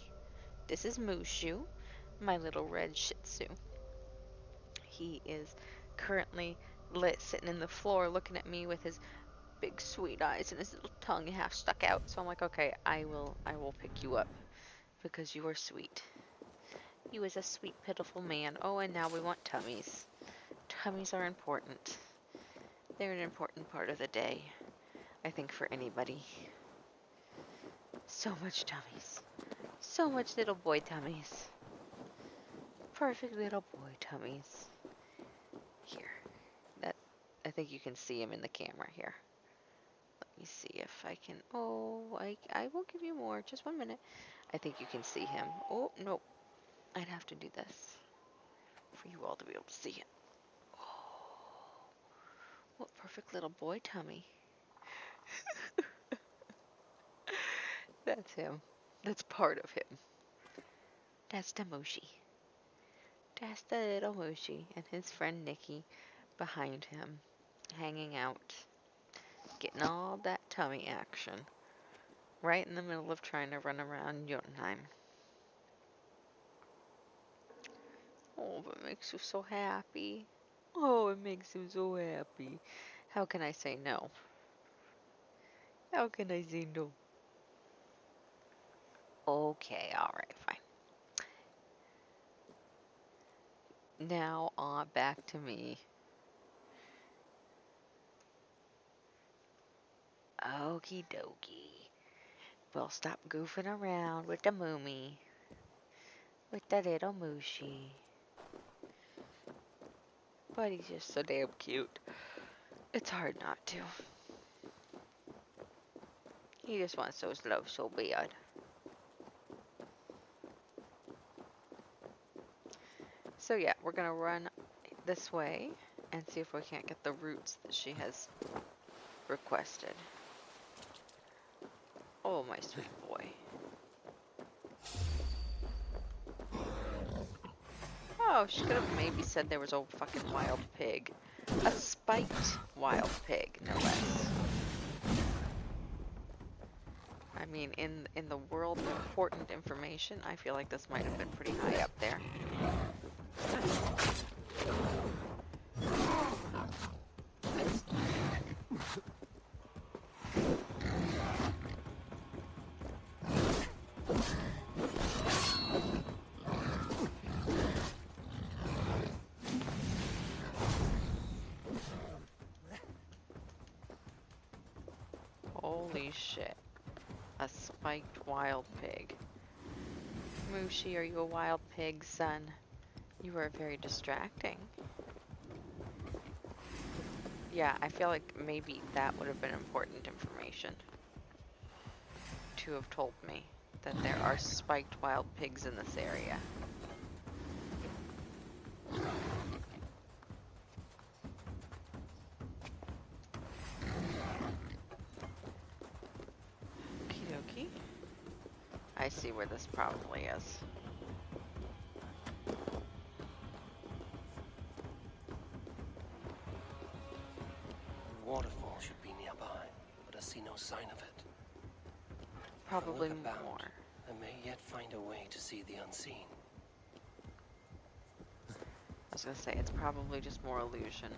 This is Mooshu, my little red Shih Tzu. He is currently sitting in the floor looking at me with his big sweet eyes and his little tongue half stuck out. So I'm like, okay, I will pick you up because you are sweet. You is a sweet, pitiful man. Oh, and now we want tummies. Tummies are important. They're an important part of the day, I think, for anybody. So much tummies. So much little boy tummies. Perfect little boy tummies. Here. I think you can see him in the camera here. Let me see if I can. Oh, I will give you more. Just 1 minute. I think you can see him. Oh, no. I'd have to do this for you all to be able to see him. Oh, what perfect little boy tummy. That's him. That's part of him. That's the Moshi. That's the little Moshi and his friend Nikki behind him, hanging out, getting all that tummy action, right in the middle of trying to run around Jotunheim. Oh, but it makes you so happy. Oh, it makes him so happy. How can I say no? How can I say no? Okay, alright, fine. Now, on back to me. Okie dokie. We'll stop goofing around with the Moomy. With the little Mooshie. But he's just so damn cute. It's hard not to. He just wants those love so bad. So yeah, we're gonna run this way and see if we can't get the roots that she has requested. Oh, my sweet boy. Oh, she could have maybe said there was a fucking wild pig. A spiked wild pig, no less. I mean, in the world of important information, I feel like this might have been pretty high up there. Holy shit. A spiked wild pig. Mooshi, are you a wild pig, son? You are very distracting. Yeah, I feel like maybe that would have been important information to have told me that there are spiked wild pigs in this area. Okie dokie. I see where this probably is. The waterfall should be nearby, but I see no sign of it. Probably If I look about, more. I may yet find a way to see the unseen. I was gonna say, it's probably just more illusion.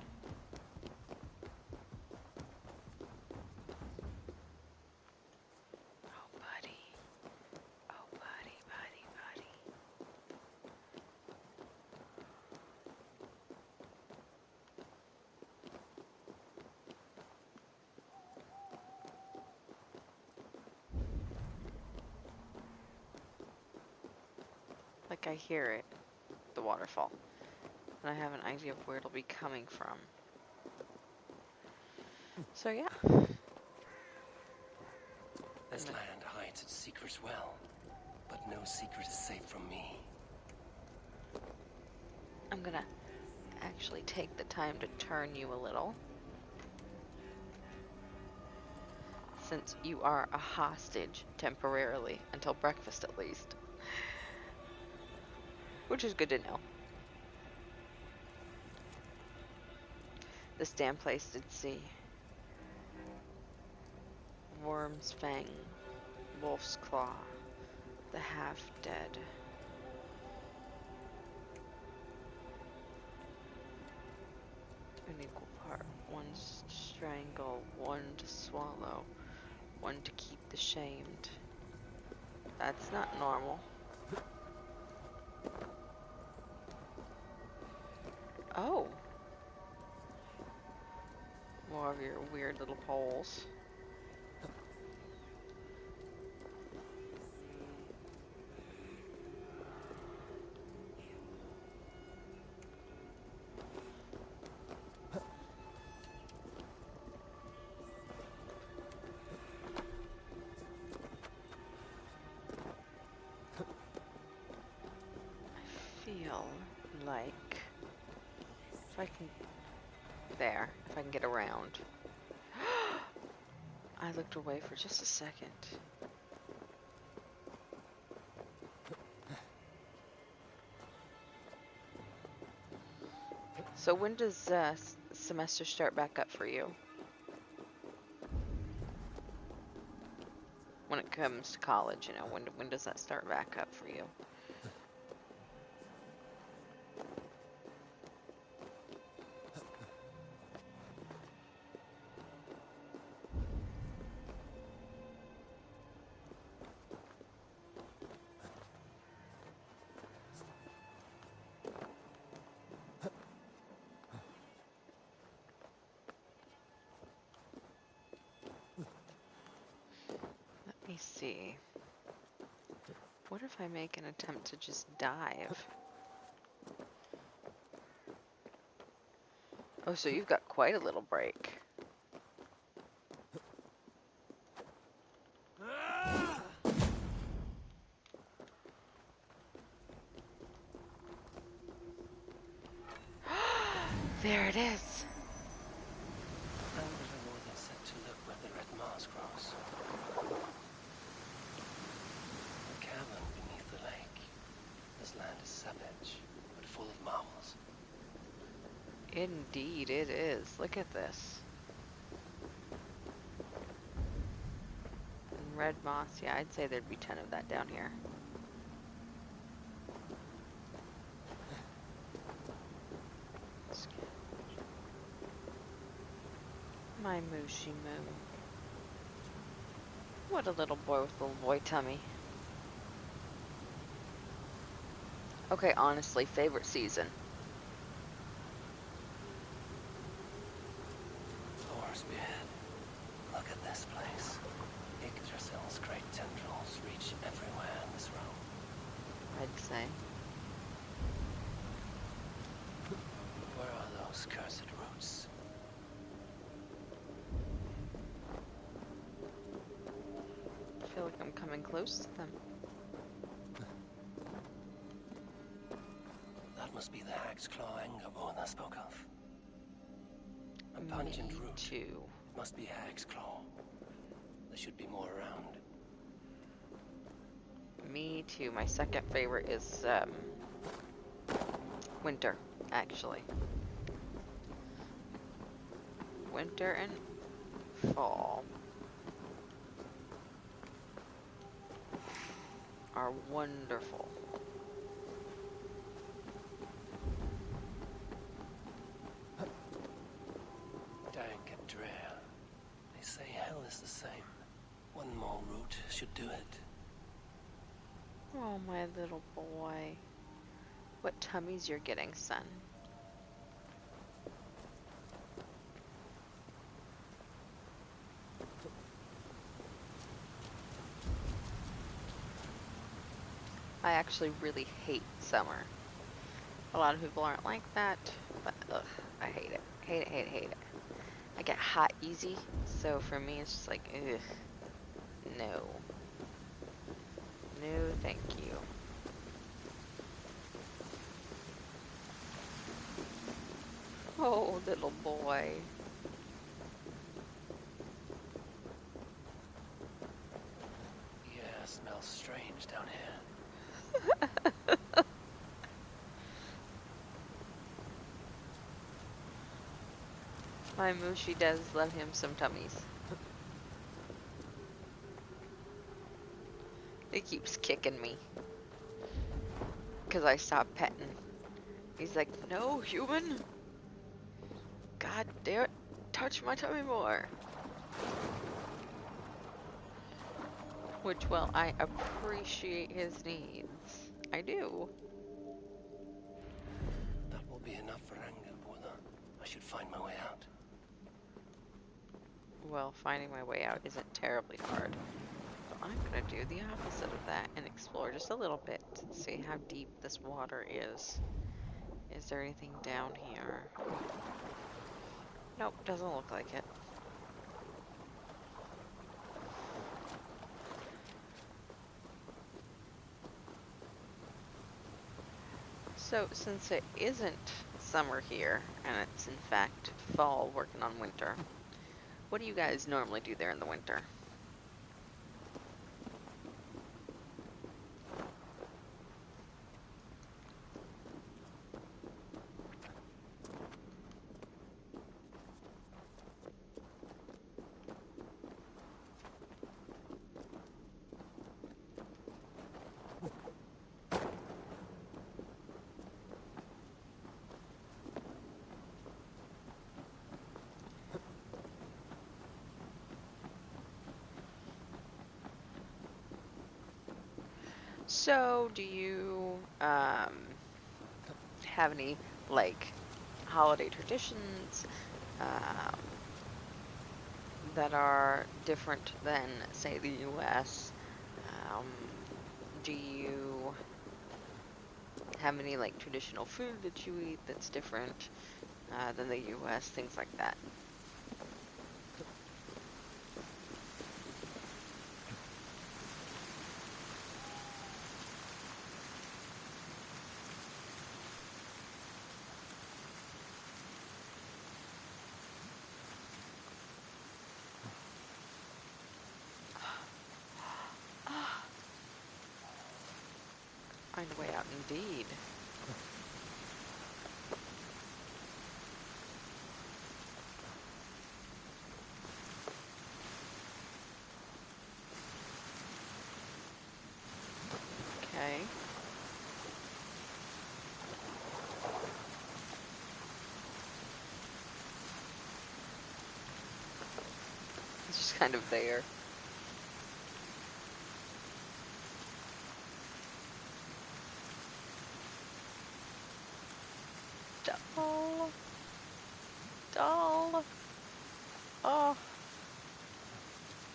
Oh, buddy. Oh, buddy, buddy, buddy. Like I hear it, the waterfall. And I have an idea of where it'll be coming from. So yeah, This land hides its secrets well, but no secret is safe from me. I'm gonna actually take the time to turn you a little, since you are a hostage temporarily until breakfast at least, which is good to know. This damn place did see Worm's Fang, Wolf's Claw, the Half-Dead. An equal part. One to strangle, one to swallow, one to keep the shamed. That's not normal. Oh. More of your weird little poles. I feel like if I can if I can get around. I looked away for just a second. So when does semester start back up for you? When it comes to college, you know, when does that start back up for you? Let me see. What if I make an attempt to just dive? Oh, so you've got quite a little break. There it is. How did I know they said to look where the red moss grows? A cavern beneath the lake. This land is savage, but full of marvels. Indeed it is. Look at this. And red moss, yeah, I'd say there'd be 10 of that down here. My mooshy moo. What a little boy with a little boy tummy. Okay, honestly, favorite season. Horsebeard, look at this place. Yggdrasil's great tendrils reach everywhere in this realm. I'd say. Where are those cursed roots? I feel like I'm coming close to them. That must be the hag's claw Angerbone I spoke of. A pungent Me root. too. It must be hag's claw. There should be more around. Me too. My second favorite is winter, actually. Winter and fall are wonderful. Dank and drear. They say hell is the same. One more root should do it. Oh, my little boy. What tummies you're getting, son. I actually really hate summer. A lot of people aren't like that, but ugh, I hate it. Hate it, hate it, hate it. I get hot easy, so for me it's just like, ugh, no. No, thank you. Oh, little boy. Yeah, smells strange down here. My Mushi does love him some tummies. He keeps kicking me because I stop petting. He's like, no, human. God damn it. Touch my tummy more. Which, well, I appreciate his needs. I do. That will be enough for Angelboda. I should find my way out. Well, finding my way out isn't terribly hard. So I'm gonna do the opposite of that and explore just a little bit. See how deep this water is. Is there anything down here? Nope, doesn't look like it. So, since it isn't summer here, and it's in fact fall working on winter, what do you guys normally do there in the winter? So, do you have any like holiday traditions um, that are different than, say, the U.S.? Um, do you have any like traditional food that you eat that's different than the U.S.? Things like that. Find a way out, indeed. Okay. It's just kind of there. Doll. Doll. Oh,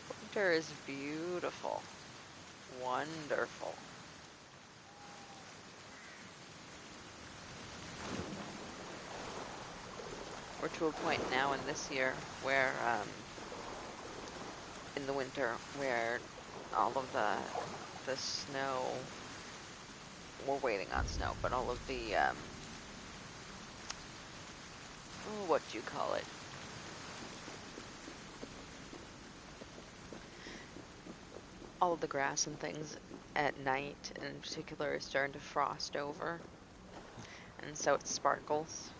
winter is beautiful. Wonderful. We're to a point now in this year where, in the winter, where all of the snow, we're waiting on snow, but all of the, what do you call it? All of the grass and things at night, in particular, is starting to frost over, and so it sparkles,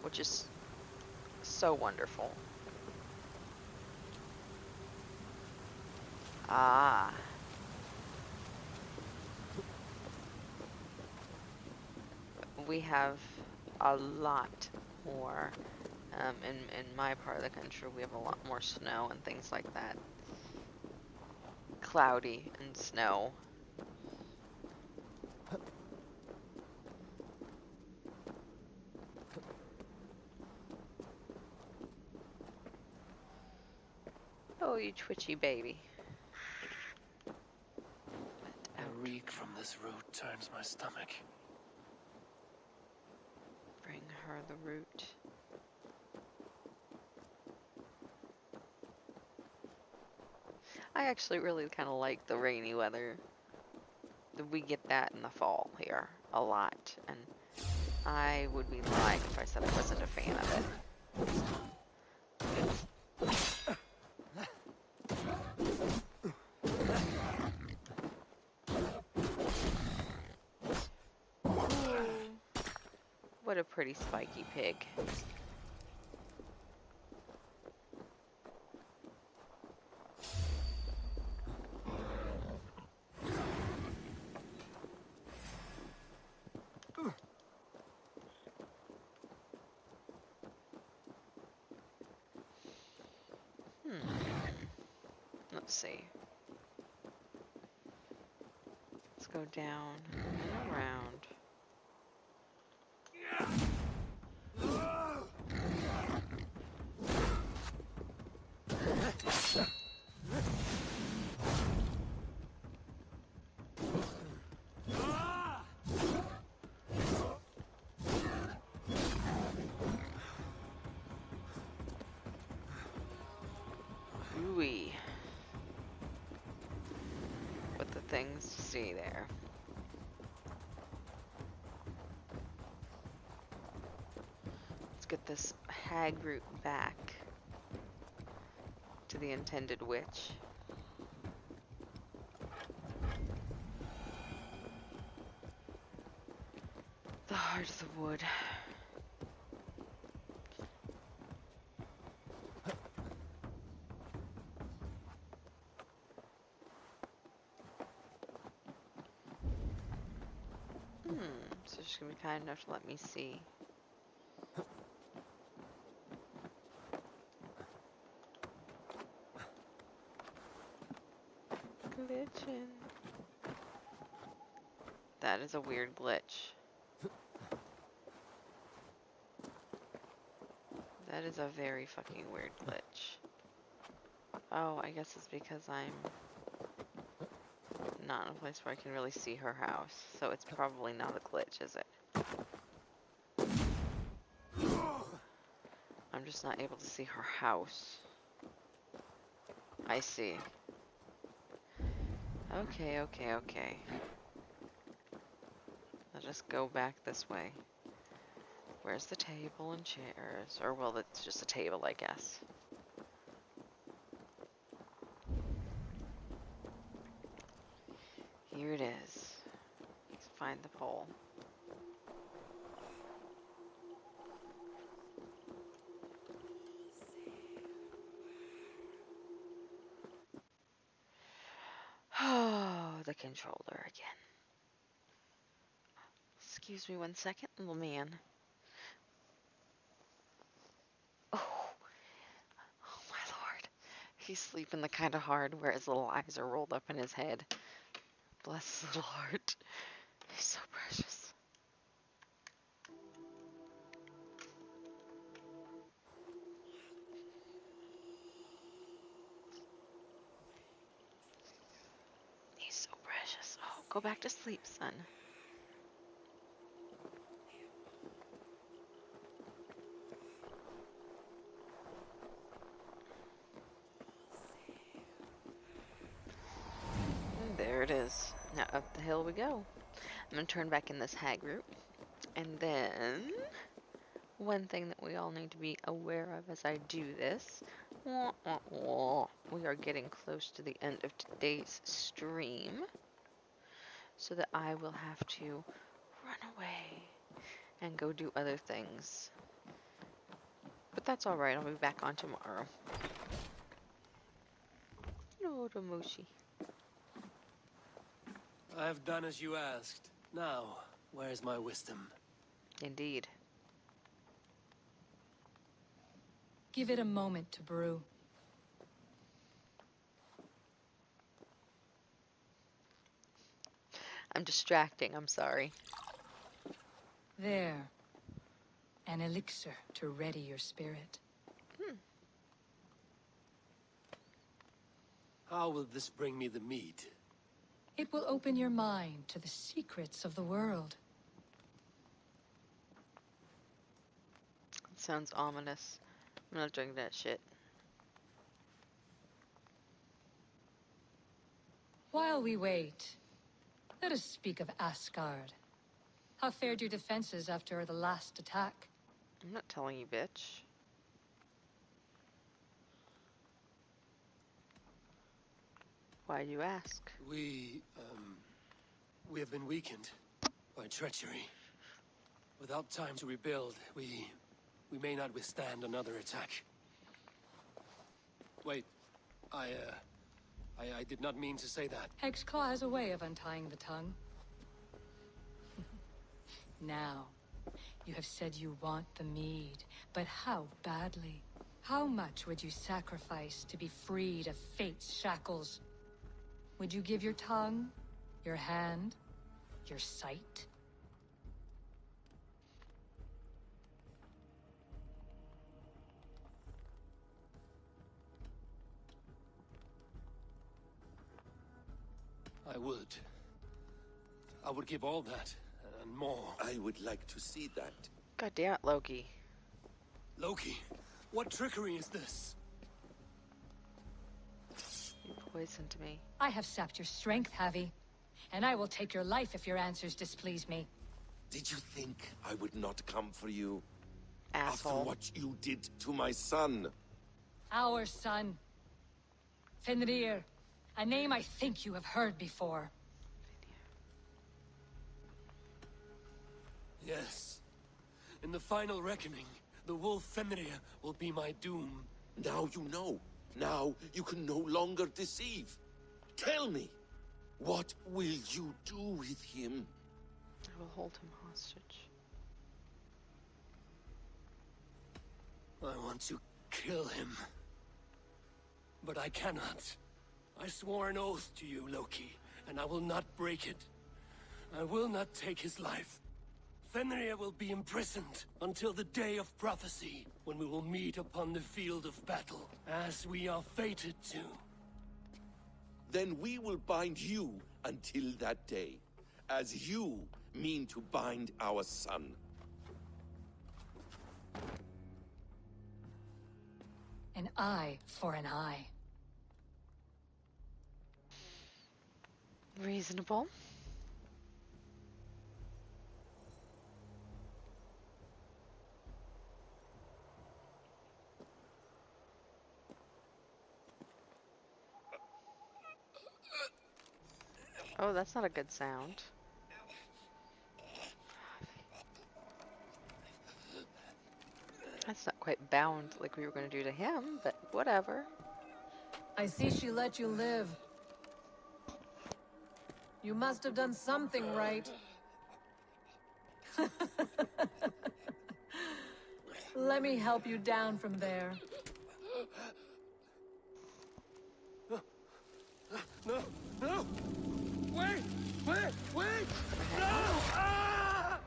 which is so wonderful. Ah, we have a lot more. In my part of the country, we have a lot more snow and things like that. Cloudy and snow. Oh, you twitchy baby. The reek from this root turns my stomach. Bring her the root. I actually really kind of like the rainy weather. We get that in the fall here a lot, and I would be lying if I said I wasn't a fan of it. Ooh, what a pretty spiky pig. Let's see. Let's go down and around. Ooey. What the things to see there. Let's get this hag root back to the intended witch. The heart of the wood. So she's gonna be kind enough to let me see. Glitching. That is a weird glitch. That is a very fucking weird glitch. Oh, I guess it's because I'm not in a place where I can really see her house. So it's probably not a glitch, is it? I'm just not able to see her house. I see. Okay, okay, okay. I'll just go back this way. Where's the table and chairs? Or, well, it's just a table, I guess. Here it is. Let's find the pole. Oh, the controller again. Excuse me 1 second, little man. Oh, oh my lord. He's sleeping the kind of hard where his little eyes are rolled up in his head. Bless his little heart. He's so precious. He's so precious. Oh, go back to sleep, son. And there it is. Now up the hill we go. I'm going to turn back in this hag route. And then, one thing that we all need to be aware of as I do this, we are getting close to the end of today's stream, so that I will have to run away and go do other things. But that's alright, I'll be back on tomorrow. No, Tomoshi. I have done as you asked. Now, where is my wisdom? Indeed. Give it a moment to brew. I'm distracting, I'm sorry. There. An elixir to ready your spirit. How will this bring me the meat? It will open your mind to the secrets of the world. Sounds ominous. I'm not drinking that shit. While we wait, let us speak of Asgard. How fared your defenses after the last attack? I'm not telling you, bitch. Why do you ask? We have been weakened by treachery. Without time to rebuild, we may not withstand another attack. Wait, I did not mean to say that. Hexclaw has a way of untying the tongue. Now, you have said you want the mead, but how badly? How much would you sacrifice to be freed of fate's shackles? Would you give your tongue, your hand, your sight? I would. I would give all that, and more. I would like to see that. God damn it, Loki. Loki, what trickery is this? You poisoned me. I have sapped your strength, Havi. And I will take your life if your answers displease me. Did you think I would not come for you? After Asshole. what you did to my son? Our son. Fenrir. A name I think you have heard before. Yes. In the final reckoning, the wolf Fenrir will be my doom. Now you know. Now you can no longer deceive. Tell me, what will you do with him? I will hold him hostage. I want to kill him. But I cannot. I swore an oath to you, Loki, and I will not break it. I will not take his life. Fenrir will be imprisoned until the day of prophecy, when we will meet upon the field of battle, as we are fated to. Then we will bind you until that day, as you mean to bind our son. An eye for an eye. Reasonable. Oh, that's not a good sound. That's not quite bound like we were going to do to him, but whatever. I see she let you live. You must have done something right. Let me help you down from there. No! No! Wait! Wait! Wait! No! Ah!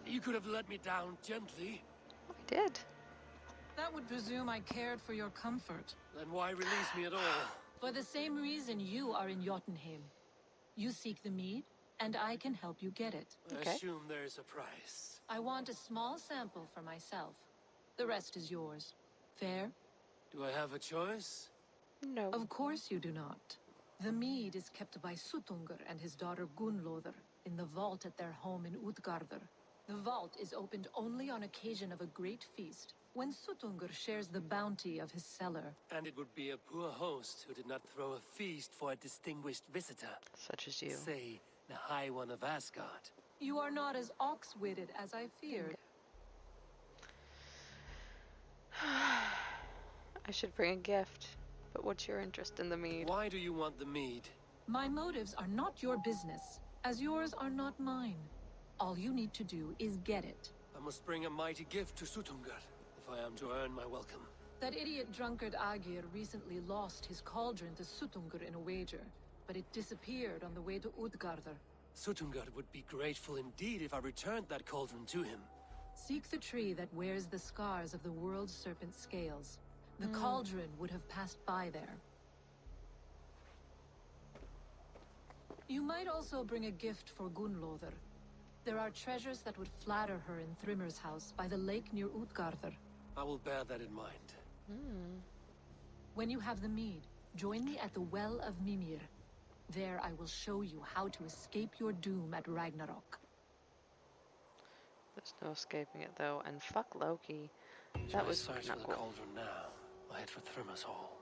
You could have let me down gently. I did. That would presume I cared for your comfort. Then why release me at all? For the same reason you are in Jotunheim. You seek the mead, and I can help you get it. Okay. I assume there is a price. I want a small sample for myself. The rest is yours. Fair? Do I have a choice? No. Of course you do not. The mead is kept by Suttungr and his daughter Gunnlodr in the vault at their home in Utgardr. The vault is opened only on occasion of a great feast, when Suttungr shares the bounty of his cellar. And it would be a poor host who did not throw a feast for a distinguished visitor. Such as you. Say, the High One of Asgard. You are not as ox-witted as I feared. I should bring a gift. But what's your interest in the mead? Why do you want the mead? My motives are not your business, as yours are not mine. All you need to do is get it. I must bring a mighty gift to Suttungr, if I am to earn my welcome. That idiot drunkard Agir recently lost his cauldron to Suttungr in a wager, but it disappeared on the way to Utgardr. Suttungr would be grateful indeed if I returned that cauldron to him. Seek the tree that wears the scars of the world's serpent scales. The cauldron would have passed by there. You might also bring a gift for Gunlothr. There are treasures that would flatter her in Thrimmer's house by the lake near Utgardr. I will bear that in mind. Hmm. When you have the mead, join me at the Well of Mimir. There I will show you how to escape your doom at Ragnarok. There's no escaping it though, and fuck Loki. Should That I was search for not the cool. cauldron now, or head for Thrimmer's Hall?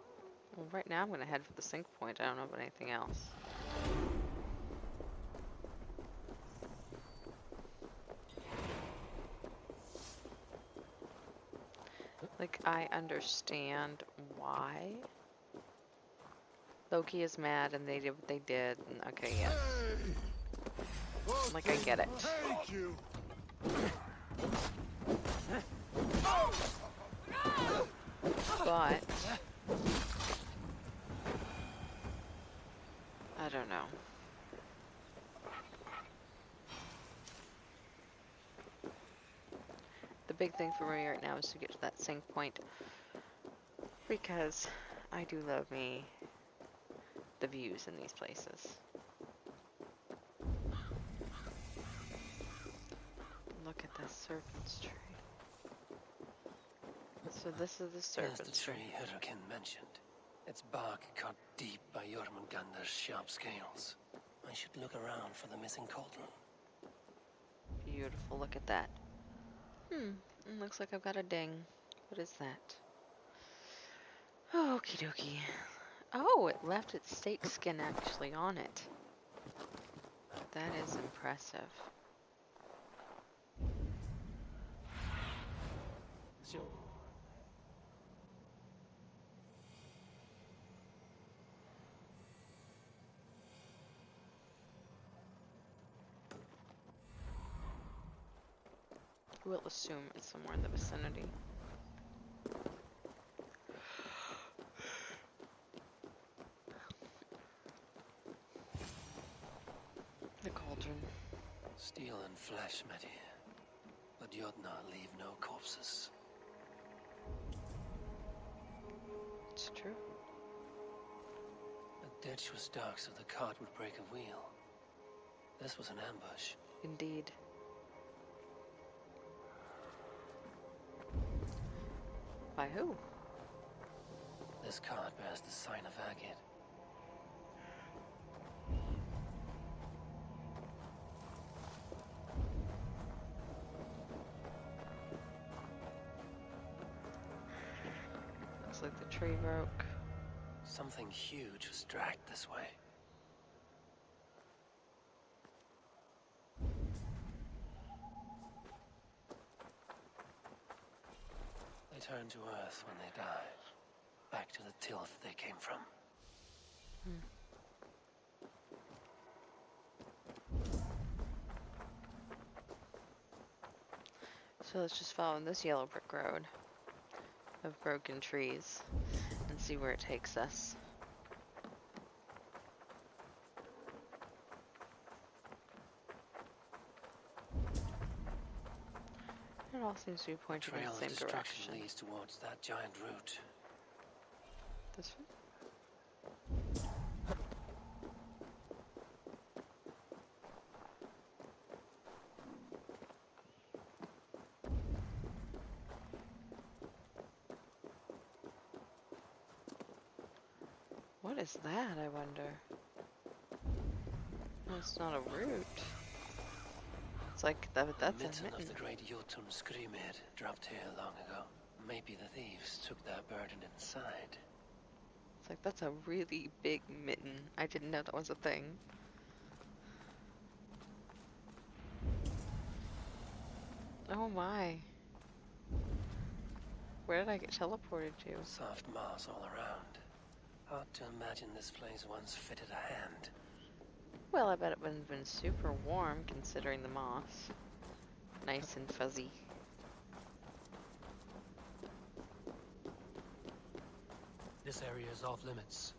Well, right now I'm gonna head for the sync point. I don't know about anything else. Like, I understand why Loki is mad and they did what they did. And okay, yes. Like, I get it. Thank you. But I don't know. The big thing for me right now is to get to that sync point, because I do love me the views in these places. Look at this serpent's tree. So this is the Here's the serpent's tree. tree Hurricane mentioned. Its bark cut deep by Jormungandr's sharp scales. I should look around for the missing cauldron. Beautiful, look at that. It looks like I've got a ding. What is that? Okie dokie. Oh, it left its stake skin actually on it. That is impressive. We'll assume it's somewhere in the vicinity. The cauldron. Steel and flesh met here, but Jotnar leave no corpses. It's true. The ditch was dark so the cart would break a wheel. This was an ambush. Indeed. By who? This cart bears the sign of Agate. Looks like the tree broke. Something huge was dragged this way. They turn to earth when they die. Back to the tilth they came from. So let's just follow this yellow brick road of broken trees and see where it takes us. It all seems to be The pointing in trail the of same destruction direction. leads towards that giant root. This one? What is that, I wonder? No, it's not a root. It's like that, that's the a mitten mitten. of the great Jotun Skrimir dropped here long ago. Maybe the thieves took their burden inside. It's like that's a really big mitten. I didn't know that was a thing. Oh my. Where did I get teleported to? Soft moss all around. Hard to imagine this place once fitted a hand. Well, I bet it wouldn't have been super warm considering the moss. Nice and fuzzy. This area is off limits.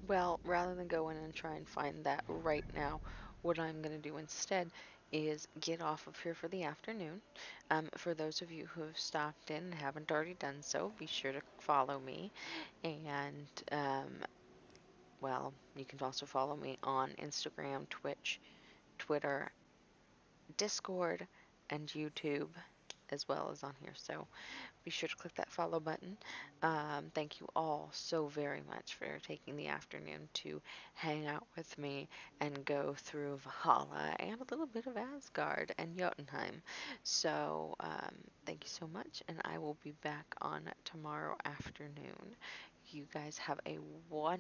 Well, rather than go in and try and find that right now, what I'm going to do instead is get off of here for the afternoon. For those of you who have stopped in and haven't already done so, be sure to follow me. And, well, you can also follow me on Instagram, Twitch, Twitter, Discord, and YouTube, as well as on here. So be sure to click that follow button. Thank you all so very much for taking the afternoon to hang out with me and go through Valhalla and a little bit of Asgard and Jotunheim. So, thank you so much, and I will be back on tomorrow afternoon. You guys have a wonderful